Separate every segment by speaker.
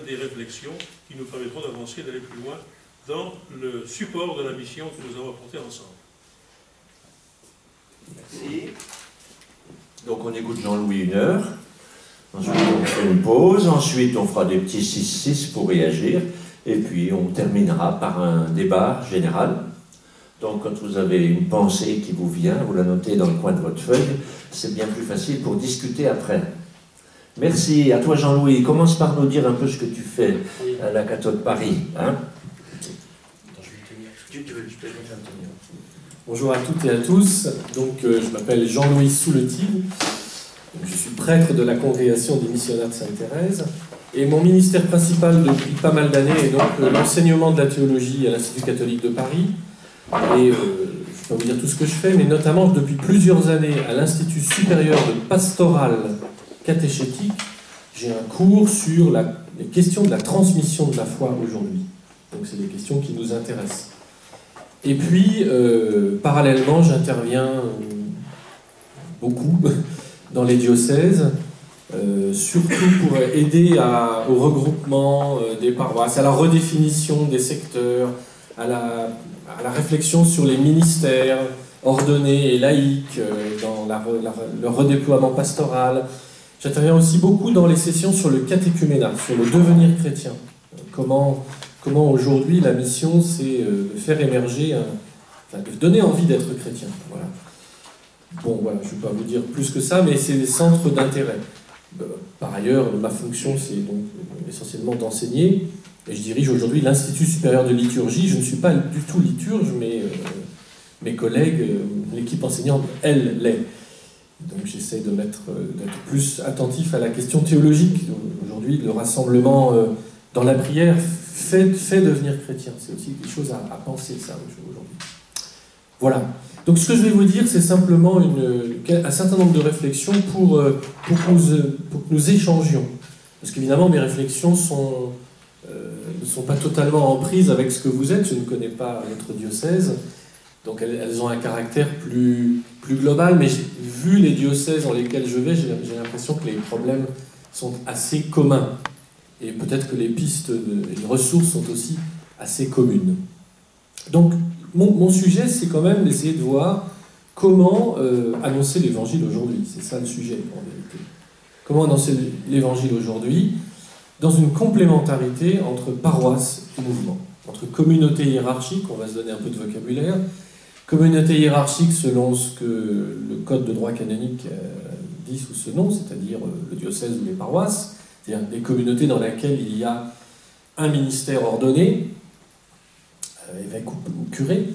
Speaker 1: des réflexions qui nous permettront d'avancer, d'aller plus loin dans le support de la mission que nous avons apportée ensemble.
Speaker 2: Merci. Donc on écoute Jean-Louis 1 heure, ensuite on fait une pause, ensuite on fera des petits 6-6 pour réagir, et puis on terminera par un débat général. Donc quand vous avez une pensée qui vous vient, vous la notez dans le coin de votre feuille, c'est bien plus facile pour discuter après. Merci, à toi Jean-Louis. Commence par nous dire un peu ce que tu fais à la cathode Paris. Hein?
Speaker 3: Bonjour à toutes et à tous. Donc, je m'appelle Jean-Louis Souletive. Je suis prêtre de la congrégation des missionnaires de Sainte-Thérèse. Et mon ministère principal depuis pas mal d'années est donc l'enseignement de la théologie à l'Institut catholique de Paris. Et je ne vais pas vous dire tout ce que je fais, mais notamment depuis plusieurs années à l'Institut supérieur de pastoral catéchétique, j'ai un cours sur les questions de la transmission de la foi aujourd'hui. Donc c'est des questions qui nous intéressent. Et puis, parallèlement, j'interviens beaucoup dans les diocèses, surtout pour aider au regroupement des paroisses, à la redéfinition des secteurs, à la réflexion sur les ministères ordonnés et laïques, dans le redéploiement pastoral. J'interviens aussi beaucoup dans les sessions sur le catéchuménat, sur le devenir chrétien. Comment aujourd'hui la mission, c'est de faire émerger, de donner envie d'être chrétien. Voilà. Bon, voilà, je ne vais pas vous dire plus que ça, mais c'est des centres d'intérêt. Par ailleurs, ma fonction, c'est donc essentiellement d'enseigner, et je dirige aujourd'hui l'Institut supérieur de liturgie. Je ne suis pas du tout liturge, mais mes collègues, l'équipe enseignante, elle l'est. Donc j'essaie d'être plus attentif à la question théologique. Aujourd'hui, le rassemblement dans la prière fait devenir chrétien. C'est aussi quelque chose à penser, ça, aujourd'hui. Voilà. Donc ce que je vais vous dire, c'est simplement un certain nombre de réflexions pour que nous échangions. Parce qu'évidemment, mes réflexions ne sont pas totalement en prise avec ce que vous êtes. Je ne connais pas notre diocèse. Donc elles ont un caractère plus global, mais vu les diocèses dans lesquels je vais, j'ai l'impression que les problèmes sont assez communs. Et peut-être que les pistes et les ressources sont aussi assez communes. Donc mon sujet, c'est quand même d'essayer de voir comment annoncer l'évangile aujourd'hui. C'est ça le sujet, en vérité. Comment annoncer l'évangile aujourd'hui dans une complémentarité entre paroisse et mouvement, entre communauté hiérarchique, on va se donner un peu de vocabulaire, communauté hiérarchique selon ce que le code de droit canonique dit sous ce nom, c'est-à-dire le diocèse ou les paroisses, c'est-à-dire des communautés dans lesquelles il y a un ministère ordonné, évêque ou curé,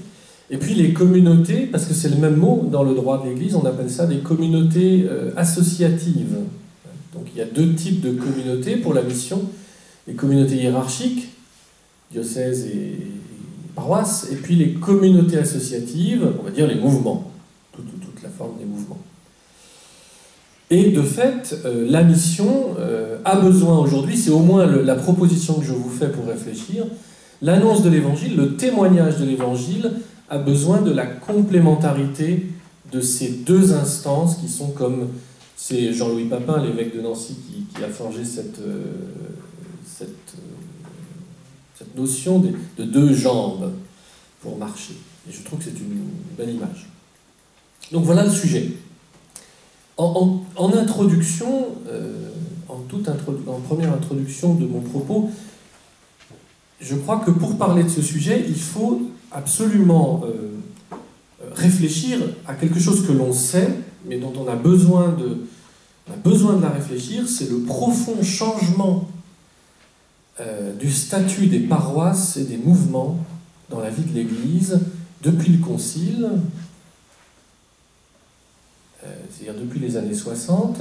Speaker 3: et puis les communautés, parce que c'est le même mot dans le droit de l'Église, on appelle ça des communautés associatives. Donc il y a deux types de communautés pour la mission, les communautés hiérarchiques, diocèse et paroisse, et puis les communautés associatives, on va dire les mouvements, toute la forme des mouvements. Et de fait, la mission a besoin aujourd'hui, c'est au moins la proposition que je vous fais pour réfléchir, l'annonce de l'évangile, le témoignage de l'évangile a besoin de la complémentarité de ces deux instances qui sont comme, c'est Jean-Louis Papin, l'évêque de Nancy, qui a forgé cette notion de deux jambes pour marcher. Et je trouve que c'est une belle image. Donc voilà le sujet. En introduction, en première introduction de mon propos, je crois que pour parler de ce sujet, il faut absolument réfléchir à quelque chose que l'on sait, mais dont on a besoin de la réfléchir, c'est le profond changement du statut des paroisses et des mouvements dans la vie de l'Église depuis le Concile, c'est-à-dire depuis les années 60,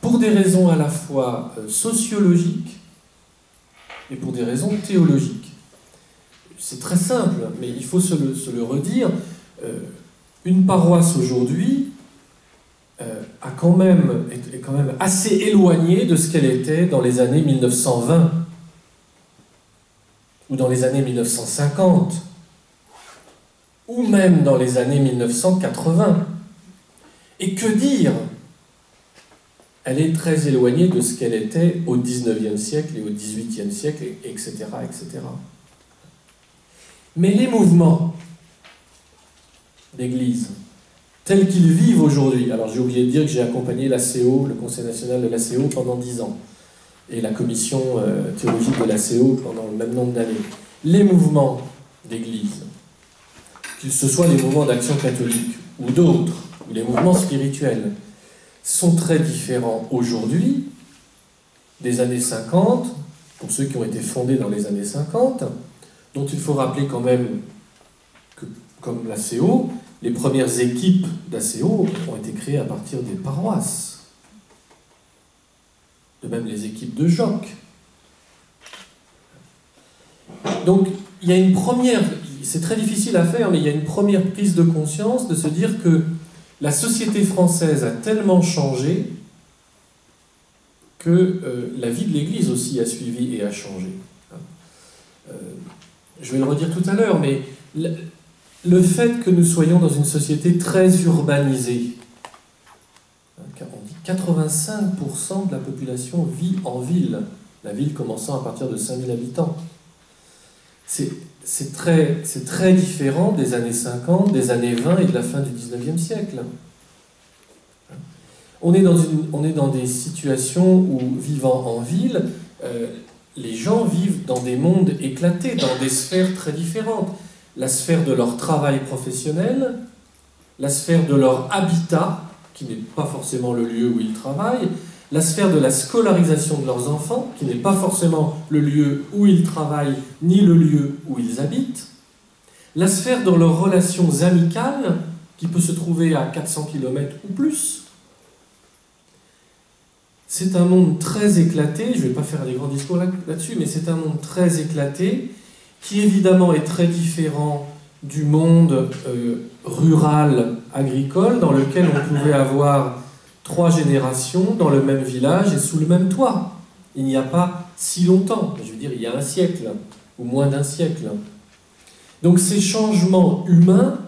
Speaker 3: pour des raisons à la fois sociologiques et pour des raisons théologiques. C'est très simple, mais il faut se le redire. Une paroisse aujourd'hui est quand même assez éloignée de ce qu'elle était dans les années 1920 ou dans les années 1950 ou même dans les années 1980. Et que dire elle est très éloignée de ce qu'elle était au XIXe siècle et au XVIIIe siècle, etc., etc. Mais les mouvements d'Église, tels qu'ils vivent aujourd'hui, alors j'ai oublié de dire que j'ai accompagné l'ACO, le Conseil national de l'ACO, pendant 10 ans, et la commission théologique de l'ACO pendant le même nombre d'années. Les mouvements d'Église, que ce soit les mouvements d'action catholique ou d'autres, ou les mouvements spirituels, sont très différents aujourd'hui des années 50, pour ceux qui ont été fondés dans les années 50, dont il faut rappeler quand même que, comme l'ACO, les premières équipes d'ACO ont été créées à partir des paroisses. De même les équipes de JOC. Donc, il y a une première, c'est très difficile à faire, mais il y a une première prise de conscience de se dire que la société française a tellement changé que la vie de l'Église aussi a suivi et a changé. Je vais le redire tout à l'heure, mais le fait que nous soyons dans une société très urbanisée, car on dit 85% de la population vit en ville, la ville commençant à partir de 5000 habitants, c'est très différent des années 50, des années 20 et de la fin du 19e siècle. On est dans des situations où, vivant en ville, les gens vivent dans des mondes éclatés, dans des sphères très différentes. La sphère de leur travail professionnel, la sphère de leur habitat, qui n'est pas forcément le lieu où ils travaillent, la sphère de la scolarisation de leurs enfants, qui n'est pas forcément le lieu où ils travaillent, ni le lieu où ils habitent, la sphère de leurs relations amicales, qui peut se trouver à 400 km ou plus. C'est un monde très éclaté, je ne vais pas faire des grands discours là-dessus, mais c'est un monde très éclaté, qui évidemment est très différent du monde rural agricole, dans lequel on pouvait avoir 3 générations dans le même village et sous le même toit. Il n'y a pas si longtemps, je veux dire il y a un siècle, ou moins d'un siècle. Donc ces changements humains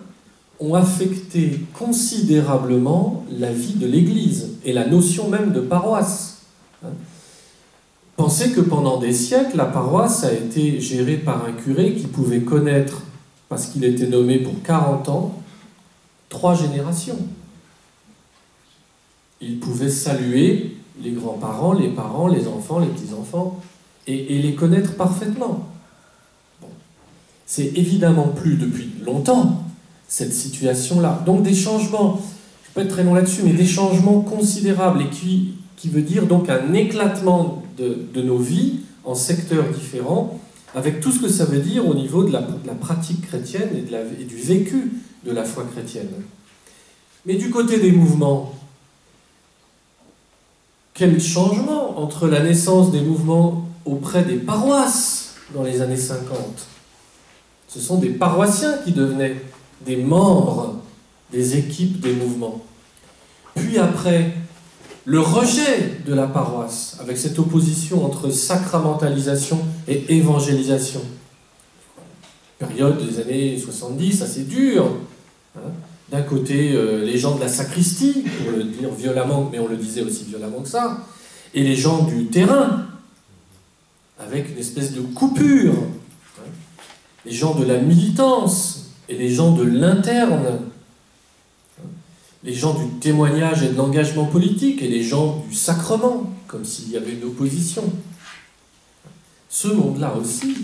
Speaker 3: ont affecté considérablement la vie de l'Église et la notion même de paroisse. Pensez que pendant des siècles, la paroisse a été gérée par un curé qui pouvait connaître, parce qu'il était nommé pour 40 ans, 3 générations. Il pouvait saluer les grands-parents, les parents, les enfants, les petits-enfants, et les connaître parfaitement. Bon. C'est évidemment plus depuis longtemps, cette situation-là. Donc des changements, je ne vais pas être très long là-dessus, mais des changements considérables, et qui veut dire donc un éclatement de nos vies en secteurs différents, avec tout ce que ça veut dire au niveau de la pratique chrétienne et du vécu de la foi chrétienne. Mais du côté des mouvements, quel changement entre la naissance des mouvements auprès des paroisses dans les années 50. Ce sont des paroissiens qui devenaient des membres des équipes des mouvements. Puis après, le rejet de la paroisse, avec cette opposition entre sacramentalisation et évangélisation. Période des années 70, assez dure. D'un côté, les gens de la sacristie, pour le dire violemment, mais on le disait aussi violemment que ça, et les gens du terrain, avec une espèce de coupure. Les gens de la militance et les gens de l'interne. Les gens du témoignage et de l'engagement politique et les gens du sacrement, comme s'il y avait une opposition. Ce monde-là aussi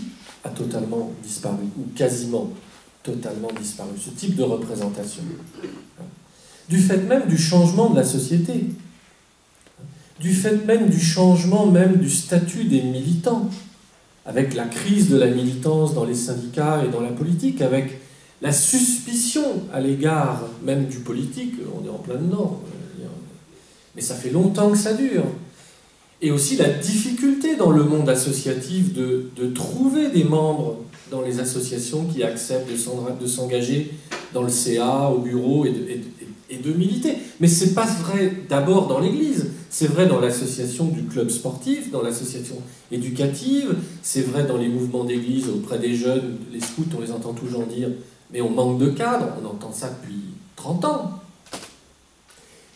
Speaker 3: a totalement disparu, ou quasiment totalement disparu, ce type de représentation. Du fait même du changement de la société, du fait même du changement même du statut des militants, avec la crise de la militance dans les syndicats et dans la politique, avec la suspicion à l'égard même du politique, on est en plein dedans, mais ça fait longtemps que ça dure. Et aussi la difficulté dans le monde associatif de trouver des membres dans les associations qui acceptent de s'engager dans le CA, au bureau et de militer. Mais ce n'est pas vrai d'abord dans l'Église, c'est vrai dans l'association du club sportif, dans l'association éducative, c'est vrai dans les mouvements d'Église auprès des jeunes, les scouts, on les entend toujours dire mais on manque de cadres, on entend ça depuis 30 ans.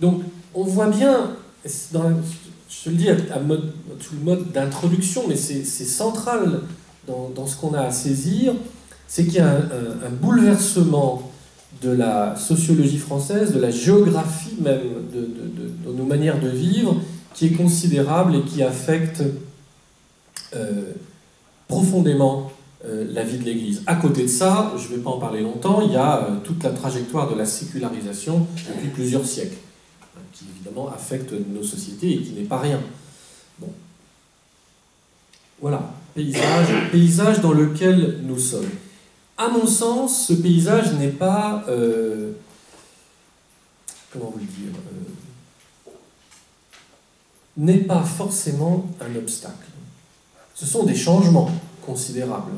Speaker 3: Donc on voit bien je le dis sous le mode d'introduction, mais c'est central dans ce qu'on a à saisir, c'est qu'il y a un bouleversement de la sociologie française, de la géographie même, de nos manières de vivre, qui est considérable et qui affecte profondément la vie de l'Église. À côté de ça, je ne vais pas en parler longtemps, il y a toute la trajectoire de la sécularisation depuis plusieurs siècles, qui évidemment affecte nos sociétés et qui n'est pas rien. Bon. Voilà, paysage dans lequel nous sommes. À mon sens, ce paysage n'est pas... comment vous le dire n'est pas forcément un obstacle. Ce sont des changements considérables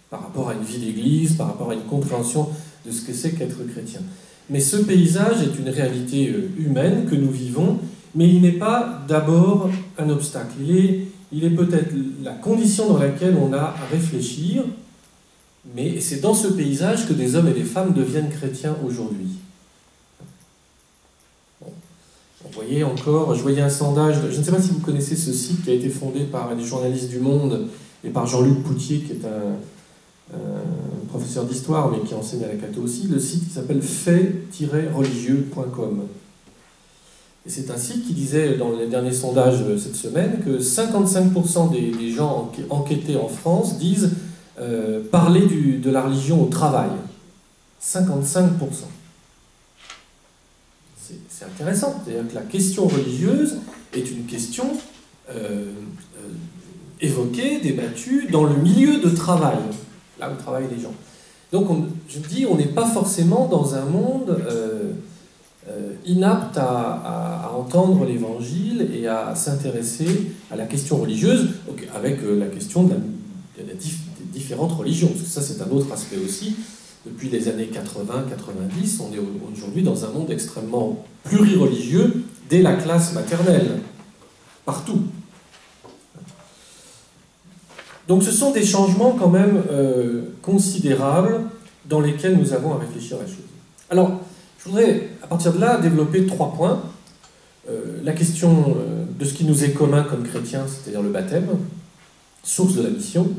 Speaker 3: par rapport à une vie d'église, par rapport à une compréhension de ce que c'est qu'être chrétien. Mais ce paysage est une réalité humaine que nous vivons, mais il n'est pas d'abord un obstacle. Il est peut-être la condition dans laquelle on a à réfléchir, mais c'est dans ce paysage que des hommes et des femmes deviennent chrétiens aujourd'hui. Bon. Vous voyez encore, je voyais un sondage, je ne sais pas si vous connaissez ce site qui a été fondé par des journalistes du Monde et par Jean-Luc Poutier, qui est un professeur d'histoire, mais qui enseigne à la Cato aussi. Le site qui s'appelle fait-religieux.com. Et c'est un site qui disait, dans les derniers sondages cette semaine, que 55% des gens enquêtés en France disent parler de la religion au travail. 55%. C'est intéressant. C'est-à-dire que la question religieuse est une question évoquée, débattue dans le milieu de travail, là où travaillent les gens. Donc je me dis, on n'est pas forcément dans un monde inapte à entendre l'Évangile et à s'intéresser à la question religieuse, avec la question des différentes religions. Parce que ça, c'est un autre aspect aussi. Depuis les années 80-90, on est aujourd'hui dans un monde extrêmement plurireligieux dès la classe maternelle, partout. Donc ce sont des changements quand même considérables dans lesquels nous avons à réfléchir à la chose. Alors, je voudrais, à partir de là, développer 3 points. La question de ce qui nous est commun comme chrétiens, c'est-à-dire le baptême, source de la mission.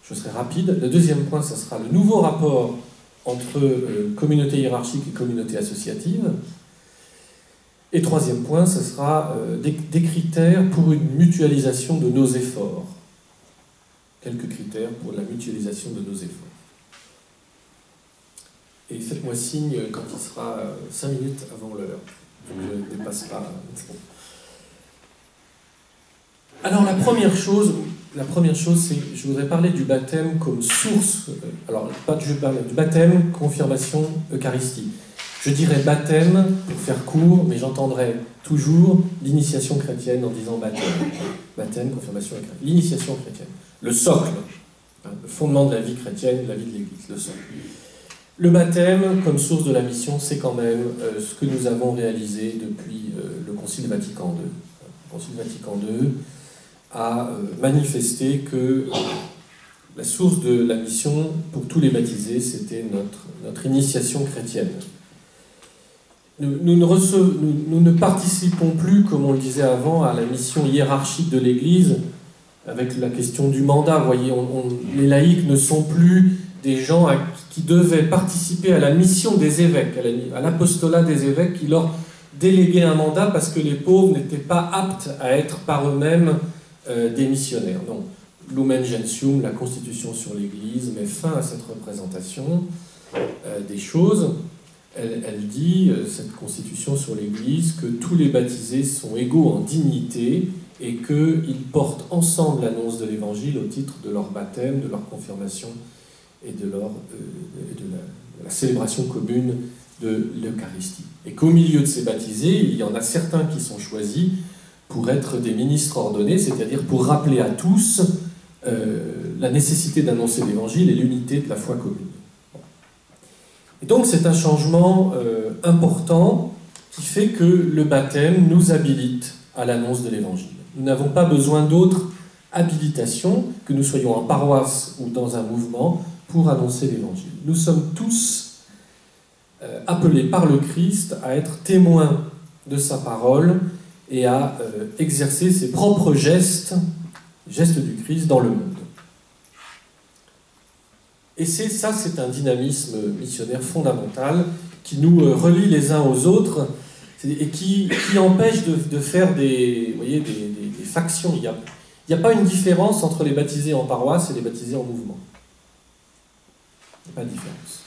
Speaker 3: Je serai rapide. Le deuxième point, ce sera le nouveau rapport entre communauté hiérarchique et communauté associative. Et troisième point, ce sera des critères pour une mutualisation de nos efforts. Quelques critères pour la mutualisation de nos efforts. Et faites-moi signe quand il sera 5 minutes avant l'heure. Je ne dépasse pas. Alors la première chose, c'est je voudrais parler du baptême comme source. Alors, je parle du baptême, confirmation, Eucharistie. Je dirais baptême pour faire court, mais j'entendrai toujours l'initiation chrétienne en disant baptême. Baptême, confirmation, Eucharistie. L'initiation chrétienne. Le socle, le fondement de la vie chrétienne, de la vie de l'Église, le socle. Le baptême, comme source de la mission, c'est quand même ce que nous avons réalisé depuis le Concile Vatican II. Le Concile Vatican II a manifesté que la source de la mission pour tous les baptisés, c'était notre initiation chrétienne. Nous ne participons plus, comme on le disait avant, à la mission hiérarchique de l'Église, avec la question du mandat. Vous voyez, les laïcs ne sont plus des gens qui devaient participer à la mission des évêques, à l'apostolat des évêques, qui leur déléguaient un mandat parce que les pauvres n'étaient pas aptes à être par eux-mêmes des missionnaires. Donc, Lumen Gentium, la Constitution sur l'Église, met fin à cette représentation des choses. Elle dit, cette Constitution sur l'Église, que tous les baptisés sont égaux en dignité et qu'ils portent ensemble l'annonce de l'Évangile au titre de leur baptême, de leur confirmation et de la célébration commune de l'Eucharistie. Et qu'au milieu de ces baptisés, il y en a certains qui sont choisis pour être des ministres ordonnés, c'est-à-dire pour rappeler à tous la nécessité d'annoncer l'Évangile et l'unité de la foi commune. Et donc c'est un changement important qui fait que le baptême nous habilite à l'annonce de l'Évangile. Nous n'avons pas besoin d'autre habilitation, que nous soyons en paroisse ou dans un mouvement, pour annoncer l'Évangile. Nous sommes tous appelés par le Christ à être témoins de sa parole et à exercer ses propres gestes du Christ dans le monde. Et c'est un dynamisme missionnaire fondamental qui nous relie les uns aux autres et qui empêche de faire des factions. Il n'y a pas une différence entre les baptisés en paroisse et les baptisés en mouvement. Il n'y a pas de différence.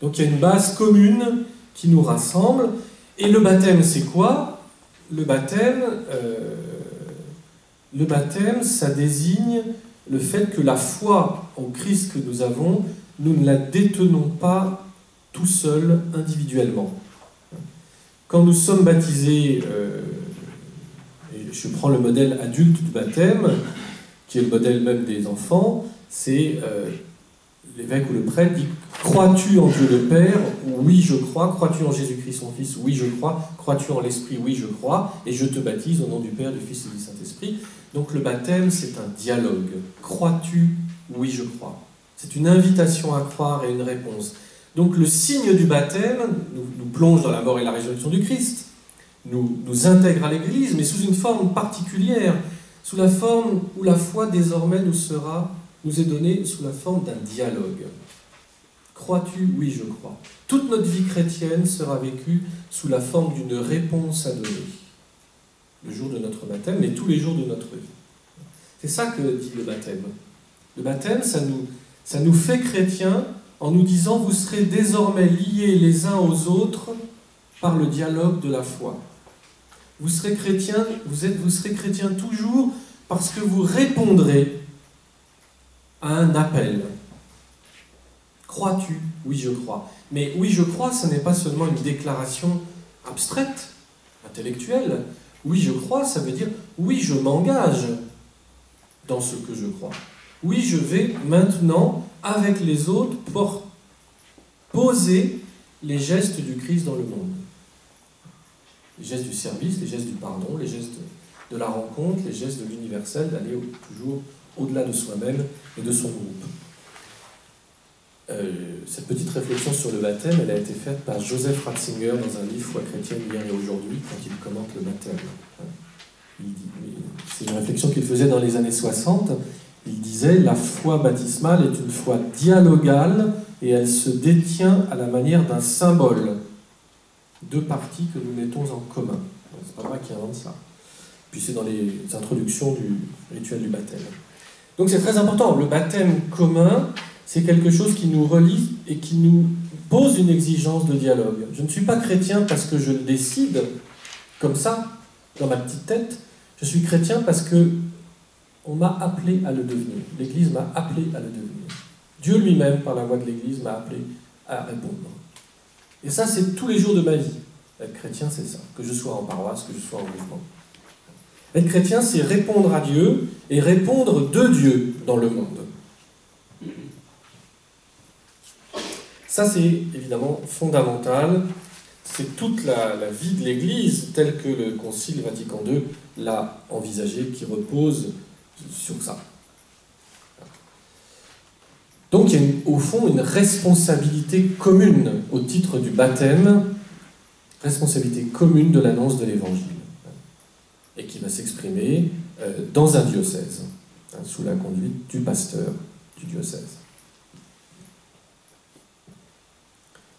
Speaker 3: Donc il y a une base commune qui nous rassemble. Et le baptême, c'est quoi? Le baptême, ça désigne le fait que la foi en Christ que nous avons, nous ne la détenons pas tout seuls, individuellement. Quand nous sommes baptisés, et je prends le modèle adulte du baptême, qui est le modèle même des enfants, c'est l'évêque ou le prêtre dit « Crois-tu en Dieu le Père? Oui, je crois. Crois-tu en Jésus-Christ, son Fils? Oui, je crois. Crois-tu en l'Esprit? Oui, je crois. Et je te baptise au nom du Père, du Fils et du Saint-Esprit. » Donc le baptême, c'est un dialogue. Crois-tu? Oui, je crois. C'est une invitation à croire et une réponse. Donc le signe du baptême nous plonge dans la mort et la résurrection du Christ, nous intègre à l'Église, mais sous une forme particulière, sous la forme où la foi désormais nous est donnée sous la forme d'un dialogue. Crois-tu? Oui, je crois. Toute notre vie chrétienne sera vécue sous la forme d'une réponse à donner. Le jour de notre baptême, mais tous les jours de notre vie. C'est ça que dit le baptême. Le baptême, ça nous fait chrétiens en nous disant « Vous serez désormais liés les uns aux autres par le dialogue de la foi. Vous serez chrétiens toujours parce que vous répondrez à un appel. Crois-tu? Oui, je crois. Mais oui, je crois, ce n'est pas seulement une déclaration abstraite, intellectuelle. Oui, je crois, ça veut dire oui, je m'engage dans ce que je crois. Oui, je vais maintenant, avec les autres, poser les gestes du Christ dans le monde. Les gestes du service, les gestes du pardon, les gestes de la rencontre, les gestes de l'universel, d'aller toujours au-delà de soi-même et de son groupe. Cette petite réflexion sur le baptême, elle a été faite par Joseph Ratzinger dans un livre « Foi chrétienne hier et aujourd'hui » quand il commente le baptême. C'est une réflexion qu'il faisait dans les années 60. Il disait « La foi baptismale est une foi dialogale et elle se détient à la manière d'un symbole. Deux parties que nous mettons en commun. » C'est pas moi qui invente ça. Puis c'est dans les introductions du rituel du baptême. Donc c'est très important. Le baptême commun, c'est quelque chose qui nous relie et qui nous pose une exigence de dialogue. Je ne suis pas chrétien parce que je le décide comme ça, dans ma petite tête. Je suis chrétien parce que on m'a appelé à le devenir. L'Église m'a appelé à le devenir. Dieu lui-même, par la voix de l'Église, m'a appelé à répondre. Et ça, c'est tous les jours de ma vie. Être chrétien, c'est ça. Que je sois en paroisse, que je sois en mouvement. Être chrétien, c'est répondre à Dieu et répondre de Dieu dans le monde. Ça, c'est évidemment fondamental. C'est toute la vie de l'Église telle que le Concile Vatican II l'a envisagée, qui repose sur ça. Donc il y a au fond une responsabilité commune au titre du baptême, responsabilité commune de l'annonce de l'Évangile, et qui va s'exprimer dans un diocèse, sous la conduite du pasteur du diocèse.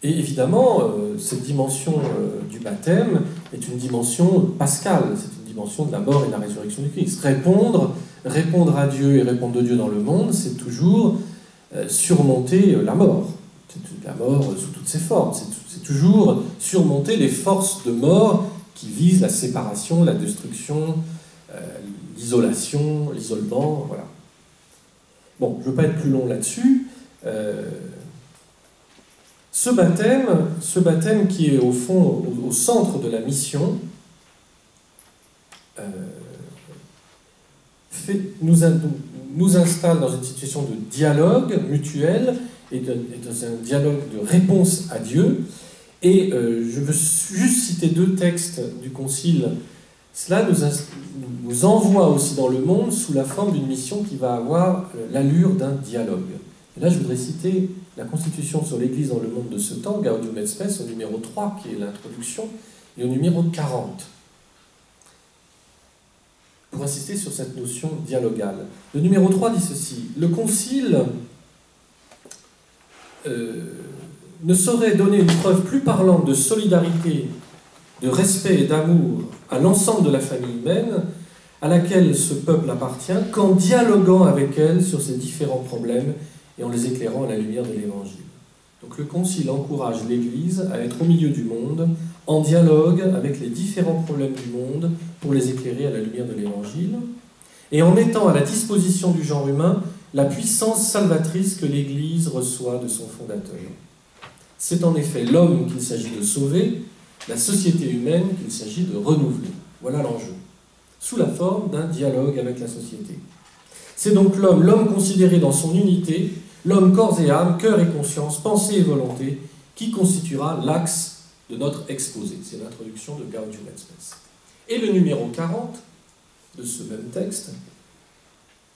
Speaker 3: Et évidemment, cette dimension du baptême est une dimension pascale, c'est une dimension de la mort et de la résurrection du Christ. Répondre à Dieu et répondre de Dieu dans le monde, c'est toujours surmonter la mort. C'est la mort sous toutes ses formes. C'est toujours surmonter les forces de mort qui visent la séparation, la destruction, l'isolation, l'isolement, voilà. Bon, je ne veux pas être plus long là-dessus. Ce baptême qui est au fond, au centre de la mission, nous installe dans une situation de dialogue mutuel et dans un dialogue de réponse à Dieu. Et je veux juste citer deux textes du Concile. Cela nous envoie aussi dans le monde sous la forme d'une mission qui va avoir l'allure d'un dialogue. Et là, je voudrais citer la Constitution sur l'Église dans le monde de ce temps, Gaudium et Spes, au numéro 3, qui est l'introduction, et au numéro 40, pour insister sur cette notion dialogale. Le numéro 3 dit ceci: le Concile ne saurait donner une preuve plus parlante de solidarité, de respect et d'amour à l'ensemble de la famille humaine à laquelle ce peuple appartient qu'en dialoguant avec elle sur ses différents problèmes et en les éclairant à la lumière de l'Évangile. Donc le Concile encourage l'Église à être au milieu du monde, en dialogue avec les différents problèmes du monde pour les éclairer à la lumière de l'Évangile, et en mettant à la disposition du genre humain la puissance salvatrice que l'Église reçoit de son fondateur. C'est en effet l'homme qu'il s'agit de sauver, la société humaine qu'il s'agit de renouveler. Voilà l'enjeu, sous la forme d'un dialogue avec la société. C'est donc l'homme considéré dans son unité, l'homme corps et âme, cœur et conscience, pensée et volonté, qui constituera l'axe de notre exposé. C'est l'introduction de Gaudium et Spes. Et le numéro 40 de ce même texte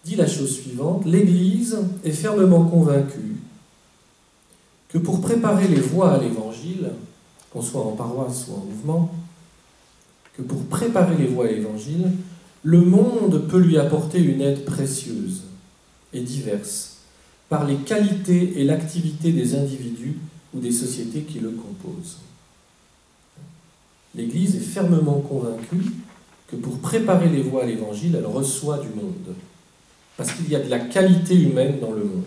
Speaker 3: dit la chose suivante: l'Église est fermement convaincue que pour préparer les voies à l'Évangile, qu'on soit en paroisse ou en mouvement, que pour préparer les voies à l'Évangile, le monde peut lui apporter une aide précieuse et diverse par les qualités et l'activité des individus ou des sociétés qui le composent. L'Église est fermement convaincue que pour préparer les voies à l'Évangile, elle reçoit du monde. Parce qu'il y a de la qualité humaine dans le monde,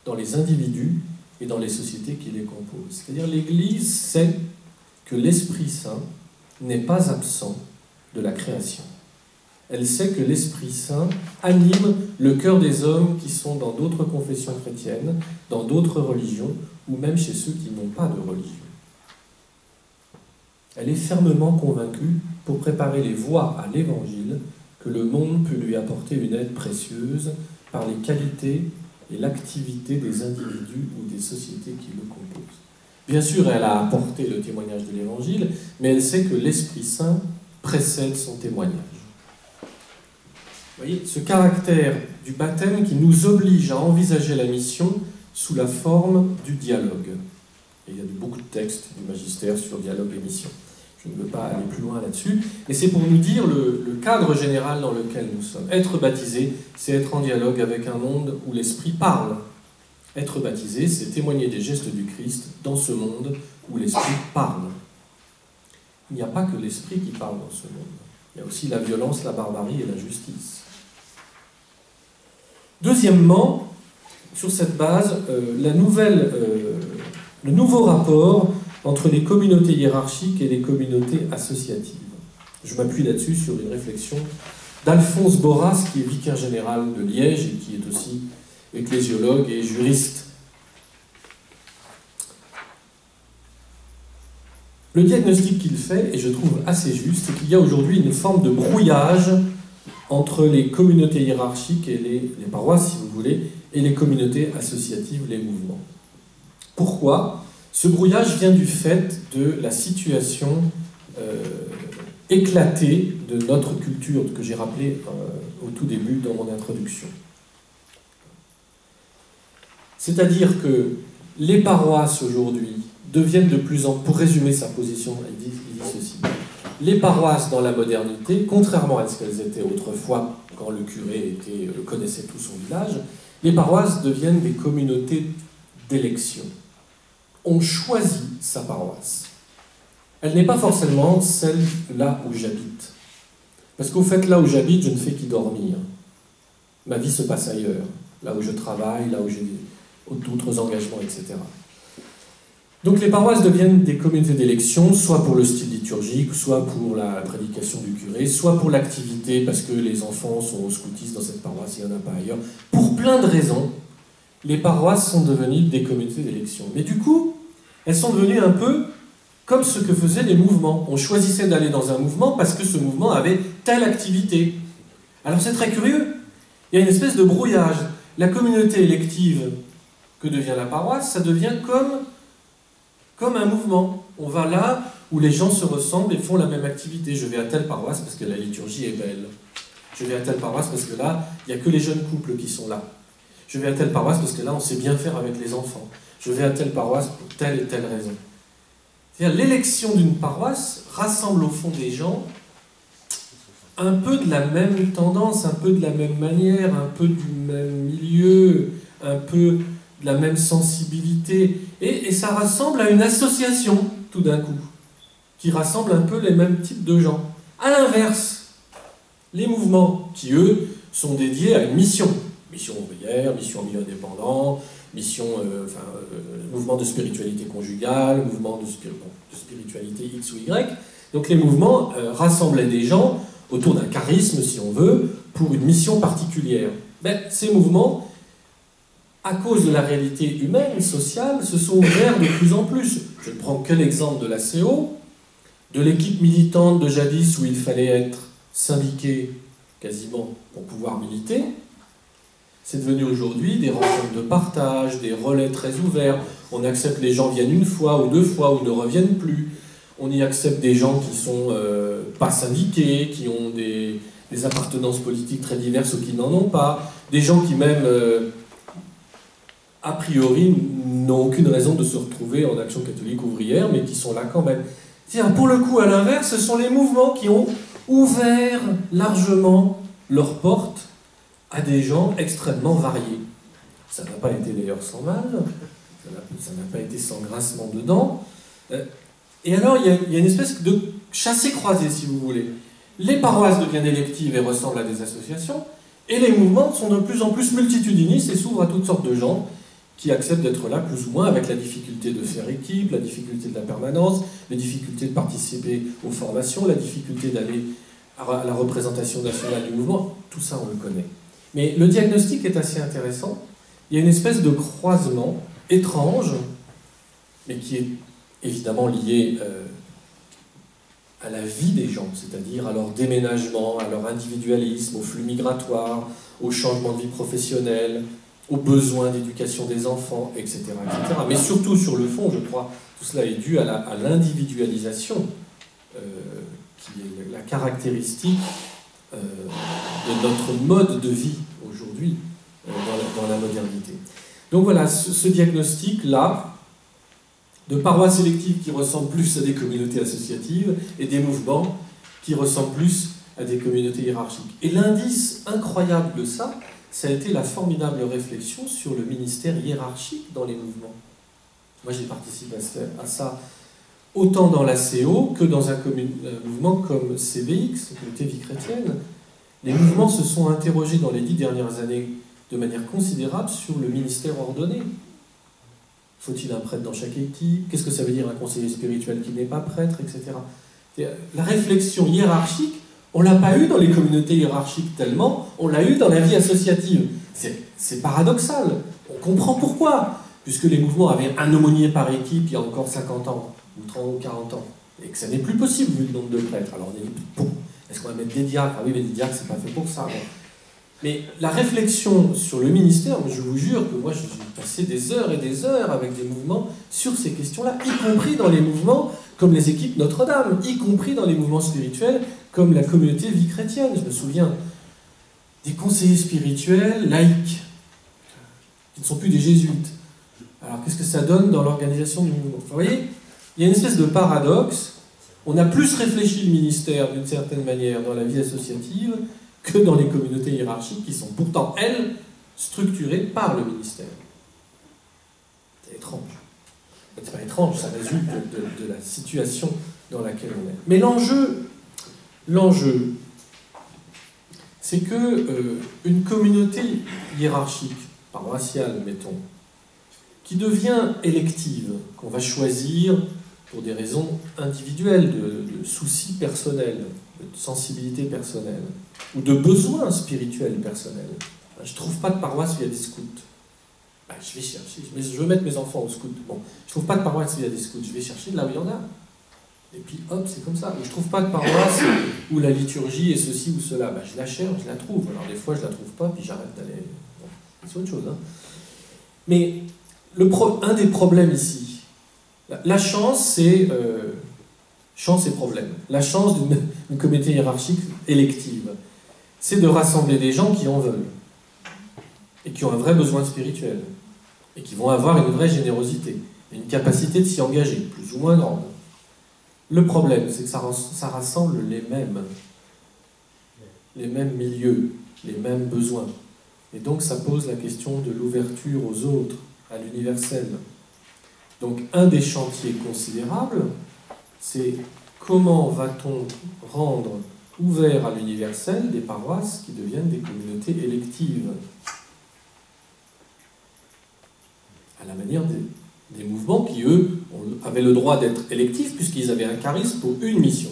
Speaker 3: dans les individus et dans les sociétés qui les composent. C'est-à-dire l'Église sait que l'Esprit Saint n'est pas absent de la création. Elle sait que l'Esprit Saint anime le cœur des hommes qui sont dans d'autres confessions chrétiennes, dans d'autres religions, ou même chez ceux qui n'ont pas de religion. Elle est fermement convaincue, pour préparer les voies à l'Évangile, que le monde peut lui apporter une aide précieuse par les qualités et l'activité des individus ou des sociétés qui le composent. Bien sûr, elle a apporté le témoignage de l'Évangile, mais elle sait que l'Esprit Saint précède son témoignage. Vous voyez, ce caractère du baptême qui nous oblige à envisager la mission sous la forme du dialogue. Et il y a beaucoup de textes du magistère sur dialogue et mission. Je ne veux pas aller plus loin là-dessus. Et c'est pour nous dire le cadre général dans lequel nous sommes. Être baptisé, c'est être en dialogue avec un monde où l'Esprit parle. Être baptisé, c'est témoigner des gestes du Christ dans ce monde où l'Esprit parle. Il n'y a pas que l'Esprit qui parle dans ce monde. Il y a aussi la violence, la barbarie et la justice. Deuxièmement, sur cette base, le nouveau rapport entre les communautés hiérarchiques et les communautés associatives. Je m'appuie là-dessus sur une réflexion d'Alphonse Borras, qui est vicaire général de Liège et qui est aussi ecclésiologue et juriste. Le diagnostic qu'il fait, et je trouve assez juste, c'est qu'il y a aujourd'hui une forme de brouillage entre les communautés hiérarchiques et les paroisses, si vous voulez, et les communautés associatives, les mouvements. Pourquoi ? Ce brouillage vient du fait de la situation éclatée de notre culture, que j'ai rappelé au tout début dans mon introduction. C'est-à-dire que les paroisses aujourd'hui deviennent de plus en plus, pour résumer sa position, il dit ceci: les paroisses dans la modernité, contrairement à ce qu'elles étaient autrefois, quand le curé connaissait tout son village, les paroisses deviennent des communautés d'élection. On choisit sa paroisse. Elle n'est pas forcément celle là où j'habite. Parce qu'au fait, là où j'habite, je ne fais qu'y dormir. Ma vie se passe ailleurs, là où je travaille, là où j'ai d'autres engagements, etc. Donc les paroisses deviennent des communautés d'élection, soit pour le style liturgique, soit pour la prédication du curé, soit pour l'activité, parce que les enfants sont au scoutisme dans cette paroisse, il n'y en a pas ailleurs. Pour plein de raisons, les paroisses sont devenues des communautés d'élection. Mais du coup, elles sont devenues un peu comme ce que faisaient les mouvements. On choisissait d'aller dans un mouvement parce que ce mouvement avait telle activité. Alors c'est très curieux. Il y a une espèce de brouillage. La communauté élective que devient la paroisse, ça devient comme un mouvement. On va là où les gens se ressemblent et font la même activité. Je vais à telle paroisse parce que la liturgie est belle. Je vais à telle paroisse parce que là, il n'y a que les jeunes couples qui sont là. Je vais à telle paroisse parce que là, on sait bien faire avec les enfants. Je vais à telle paroisse pour telle et telle raison. C'est-à-dire, l'élection d'une paroisse rassemble au fond des gens un peu de la même tendance, un peu de la même manière, un peu du même milieu, un peu de la même sensibilité. Et ça rassemble à une association, tout d'un coup, qui rassemble un peu les mêmes types de gens. À l'inverse, les mouvements qui, eux, sont dédiés à une mission. Mission ouvrière, mission en milieu indépendant, mission, mouvement de spiritualité conjugale, mouvement de spiritualité X ou Y. Donc les mouvements rassemblaient des gens autour d'un charisme, si on veut, pour une mission particulière. Ben, ces mouvements, à cause de la réalité humaine, sociale, se sont ouverts de plus en plus. Je ne prends que l'exemple de la CO, de l'équipe militante de jadis où il fallait être syndiqué quasiment pour pouvoir militer. C'est devenu aujourd'hui des rencontres de partage, des relais très ouverts. On accepte que les gens viennent une fois ou deux fois ou ne reviennent plus. On y accepte des gens qui sont pas syndiqués, qui ont des appartenances politiques très diverses ou qui n'en ont pas. Des gens qui même, a priori, n'ont aucune raison de se retrouver en action catholique ouvrière, mais qui sont là quand même. C'est-à-dire, pour le coup, à l'inverse, ce sont les mouvements qui ont ouvert largement leurs portes à des gens extrêmement variés. Ça n'a pas été d'ailleurs sans mal, ça n'a pas été sans grincement de dents. Et alors, il y a une espèce de chassé-croisé, si vous voulez. Les paroisses deviennent électives et ressemblent à des associations, et les mouvements sont de plus en plus multitudinistes et s'ouvrent à toutes sortes de gens qui acceptent d'être là plus ou moins avec la difficulté de faire équipe, la difficulté de la permanence, la difficulté de participer aux formations, la difficulté d'aller à la représentation nationale du mouvement. Tout ça, on le connaît. Mais le diagnostic est assez intéressant. Il y a une espèce de croisement étrange, mais qui est évidemment lié à la vie des gens, c'est-à-dire à leur déménagement, à leur individualisme, au flux migratoire, au changement de vie professionnelle, aux besoins d'éducation des enfants, etc., etc. Mais surtout, sur le fond, je crois, tout cela est dû à l'individualisation, qui est la caractéristique de notre mode de vie aujourd'hui dans la modernité. Donc voilà, ce diagnostic-là, de paroisses sélectives qui ressemblent plus à des communautés associatives et des mouvements qui ressemblent plus à des communautés hiérarchiques. Et l'indice incroyable de ça, ça a été la formidable réflexion sur le ministère hiérarchique dans les mouvements. Moi, j'ai participé à ça autant dans la CO que dans un mouvement comme CVX, Communauté Vie Chrétienne. Les mouvements se sont interrogés dans les 10 dernières années de manière considérable sur le ministère ordonné. Faut-il un prêtre dans chaque équipe? Qu'est-ce que ça veut dire un conseiller spirituel qui n'est pas prêtre, etc. La réflexion hiérarchique, on ne l'a pas eu dans les communautés hiérarchiques tellement, on l'a eu dans la vie associative. C'est paradoxal. On comprend pourquoi. Puisque les mouvements avaient un aumônier par équipe il y a encore 50 ans, ou 30 ou 40 ans, et que ça n'est plus possible vu le nombre de prêtres. Alors on est dit, bon, est-ce qu'on va mettre des diacres? Ah oui, mais des diacres, c'est pas fait pour ça. Bon. Mais la réflexion sur le ministère, je vous jure que moi j'ai passé des heures et des heures avec des mouvements sur ces questions-là, y compris dans les mouvements comme les équipes Notre-Dame, y compris dans les mouvements spirituels comme la communauté Vie Chrétienne. Je me souviens des conseillers spirituels laïcs, qui ne sont plus des jésuites. Alors qu'est-ce que ça donne dans l'organisation du mouvement? Vous voyez, il y a une espèce de paradoxe. On a plus réfléchi le ministère d'une certaine manière dans la vie associative que dans les communautés hiérarchiques qui sont pourtant, elles, structurées par le ministère. C'est étrange. C'est pas étrange, ça résulte de la situation dans laquelle on est. Mais l'enjeu, c'est que une communauté hiérarchique, paroissiale, mettons, qui devient élective, qu'on va choisir pour des raisons individuelles, de soucis personnels, de sensibilité personnelle, ou de besoins spirituels personnels. Je ne trouve pas de paroisse où il y a des scouts. Ben, je vais chercher, je veux mettre mes enfants au scout. Bon, je ne trouve pas de paroisse où il y a des scouts, je vais chercher de là où il y en a. Et puis hop, c'est comme ça. Je ne trouve pas de paroisse où la liturgie est ceci ou cela. Ben, je la cherche, je la trouve. Alors des fois je ne la trouve pas, puis j'arrête d'aller. Bon, c'est autre chose. Hein. Mais un des problèmes ici, la chance, c'est chance et problème. La chance d'une communauté hiérarchique élective, c'est de rassembler des gens qui en veulent. et qui ont un vrai besoin spirituel, et qui vont avoir une vraie générosité, une capacité de s'y engager, plus ou moins grande. Le problème, c'est que ça rassemble les mêmes milieux, les mêmes besoins. Et donc ça pose la question de l'ouverture aux autres, à l'universel. Donc un des chantiers considérables, c'est comment va-t-on rendre ouvert à l'universel des paroisses qui deviennent des communautés électives, à la manière des mouvements qui, eux, avaient le droit d'être électifs puisqu'ils avaient un charisme pour une mission.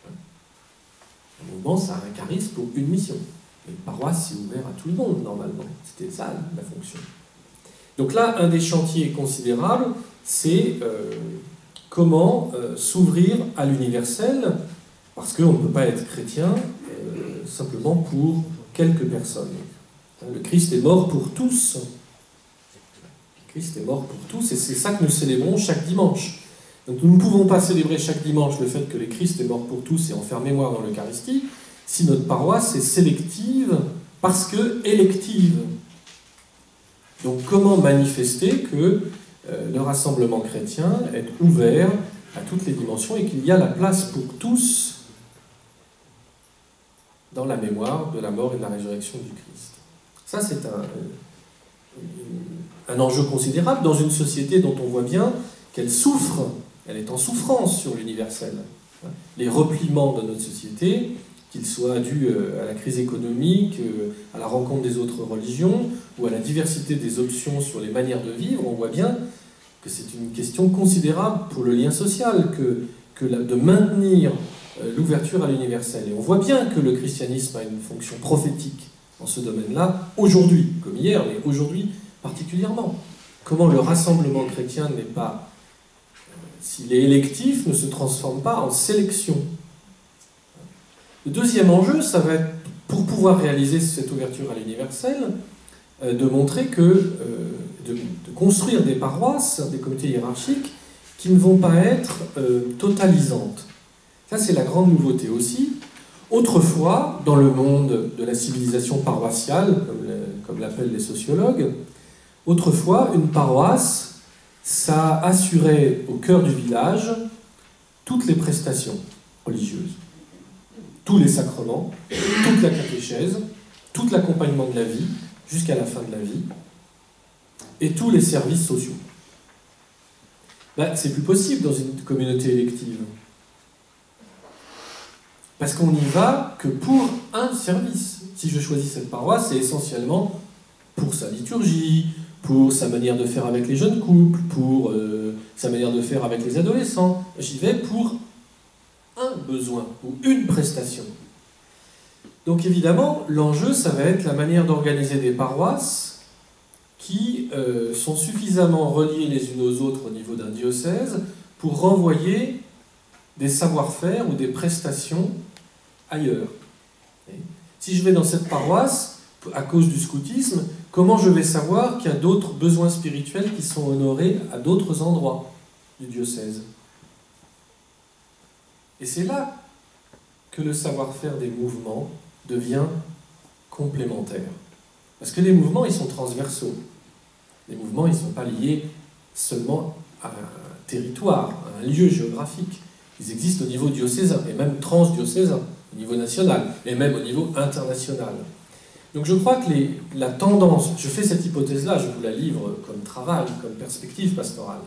Speaker 3: Un mouvement, ça a un charisme pour une mission. Une paroisse, c'est ouvert à tout le monde, normalement. C'était ça, la fonction. Donc là, un des chantiers considérables, c'est comment s'ouvrir à l'universel, parce qu'on ne peut pas être chrétien simplement pour quelques personnes. Le Christ est mort pour tous. Le Christ est mort pour tous, et c'est ça que nous célébrons chaque dimanche. Donc nous ne pouvons pas célébrer chaque dimanche le fait que le Christ est mort pour tous et en faire mémoire dans l'Eucharistie, si notre paroisse est sélective parce que élective. Donc comment manifester que le rassemblement chrétien est ouvert à toutes les dimensions et qu'il y a la place pour tous dans la mémoire de la mort et de la résurrection du Christ. Ça, c'est un enjeu considérable dans une société dont on voit bien qu'elle souffre, elle est en souffrance sur l'universel. Les repliements de notre société, qu'ils soient dus à la crise économique, à la rencontre des autres religions, ou à la diversité des options sur les manières de vivre, on voit bien que c'est une question considérable pour le lien social, de maintenir l'ouverture à l'universel. Et on voit bien que le christianisme a une fonction prophétique dans ce domaine-là, aujourd'hui, comme hier, mais aujourd'hui particulièrement. Comment le rassemblement chrétien n'est pas, s'il est électif, ne se transforme pas en sélection. Le deuxième enjeu, ça va être, pour pouvoir réaliser cette ouverture à l'universel, de montrer que, de construire des paroisses, des comités hiérarchiques, qui ne vont pas être totalisantes. Ça, c'est la grande nouveauté aussi. Autrefois, dans le monde de la civilisation paroissiale, comme l'appellent les sociologues, autrefois, une paroisse, ça assurait au cœur du village toutes les prestations religieuses. Tous les sacrements, toute la catéchèse, tout l'accompagnement de la vie, jusqu'à la fin de la vie, et tous les services sociaux. C'est plus possible dans une communauté élective. Parce qu'on n'y va que pour un service. Si je choisis cette paroisse, c'est essentiellement pour sa liturgie, pour sa manière de faire avec les jeunes couples, pour sa manière de faire avec les adolescents. J'y vais pour un besoin ou une prestation. Donc évidemment, l'enjeu, ça va être la manière d'organiser des paroisses qui sont suffisamment reliées les unes aux autres au niveau d'un diocèse pour renvoyer des savoir-faire ou des prestations ailleurs. Et si je vais dans cette paroisse, à cause du scoutisme, comment je vais savoir qu'il y a d'autres besoins spirituels qui sont honorés à d'autres endroits du diocèse? Et c'est là que le savoir-faire des mouvements devient complémentaire. Parce que les mouvements, ils sont transversaux. Les mouvements, ils ne sont pas liés seulement à un territoire, à un lieu géographique. Ils existent au niveau diocésain, et même transdiocésain, au niveau national, et même au niveau international. Donc je crois que la tendance, je fais cette hypothèse-là, je vous la livre comme travail, comme perspective pastorale.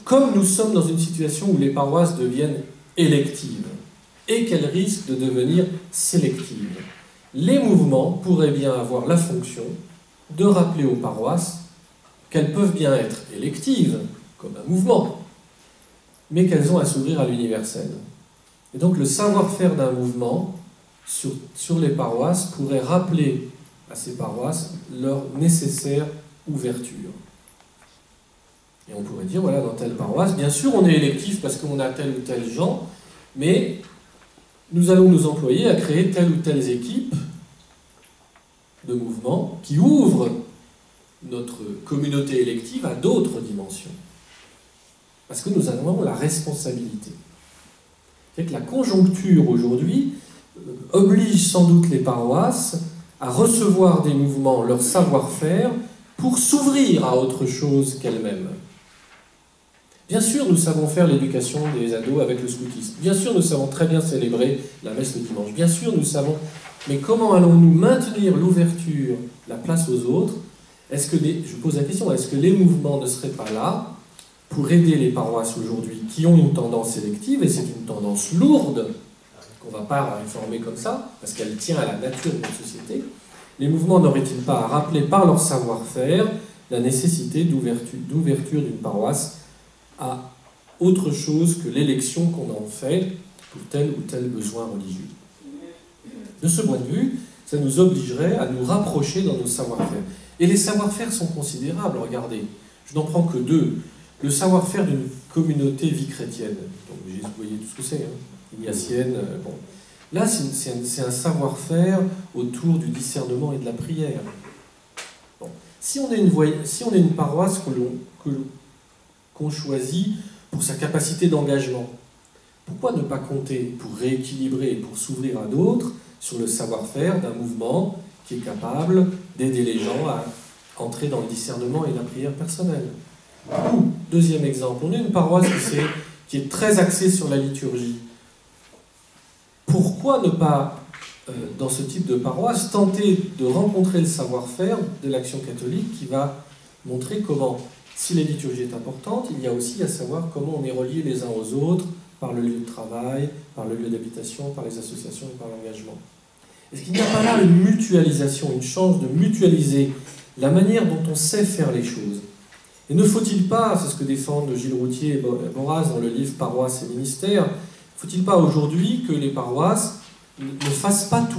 Speaker 3: Comme nous sommes dans une situation où les paroisses deviennent électives, et qu'elles risquent de devenir sélectives, les mouvements pourraient bien avoir la fonction de rappeler aux paroisses qu'elles peuvent bien être électives, comme un mouvement, mais qu'elles ont à s'ouvrir à l'universel. Et donc le savoir-faire d'un mouvement sur les paroisses pourrait rappeler à ces paroisses leur nécessaire ouverture. Et on pourrait dire, voilà, dans telle paroisse, bien sûr on est électif parce qu'on a tel ou tel gens, mais nous allons nous employer à créer telle ou telle équipe de mouvements qui ouvrent notre communauté élective à d'autres dimensions. Parce que nous avons la responsabilité. C'est que la conjoncture aujourd'hui oblige sans doute les paroisses à recevoir des mouvements, leur savoir-faire, pour s'ouvrir à autre chose qu'elles-mêmes. Bien sûr, nous savons faire l'éducation des ados avec le scoutisme. Bien sûr, nous savons très bien célébrer la messe le dimanche. Bien sûr, nous savons... Mais comment allons-nous maintenir l'ouverture, la place aux autres? Je pose la question, est-ce que les mouvements ne seraient pas là pour aider les paroisses aujourd'hui qui ont une tendance sélective, et c'est une tendance lourde, qu'on ne va pas réformer comme ça, parce qu'elle tient à la nature de notre société? Les mouvements n'auraient-ils pas à rappeler par leur savoir-faire la nécessité d'ouverture d'une paroisse à autre chose que l'élection qu'on en fait pour tel ou tel besoin religieux? De ce point de vue, ça nous obligerait à nous rapprocher dans nos savoir-faire. Et les savoir-faire sont considérables, regardez. Je n'en prends que deux. Le savoir-faire d'une communauté vie chrétienne. Donc, vous voyez tout ce que c'est, hein, ignatienne. Bon. Là, c'est un savoir-faire autour du discernement et de la prière. Bon. Si on est une paroisse qu'on choisit pour sa capacité d'engagement, pourquoi ne pas compter pour rééquilibrer et pour s'ouvrir à d'autres sur le savoir-faire d'un mouvement qui est capable d'aider les gens à entrer dans le discernement et la prière personnelle? Ou, deuxième exemple, on est une paroisse qui est très axée sur la liturgie. Pourquoi ne pas, dans ce type de paroisse, tenter de rencontrer le savoir-faire de l'Action catholique qui va montrer comment, si la liturgie est importante, il y a aussi à savoir comment on est reliés les uns aux autres par le lieu de travail, par le lieu d'habitation, par les associations et par l'engagement. Est-ce qu'il n'y a pas là une mutualisation, une chance de mutualiser la manière dont on sait faire les choses? Et ne faut-il pas, c'est ce que défendent Gilles Routier et Boraz dans le livre Paroisse et ministère, faut-il pas aujourd'hui que les paroisses ne fassent pas tout,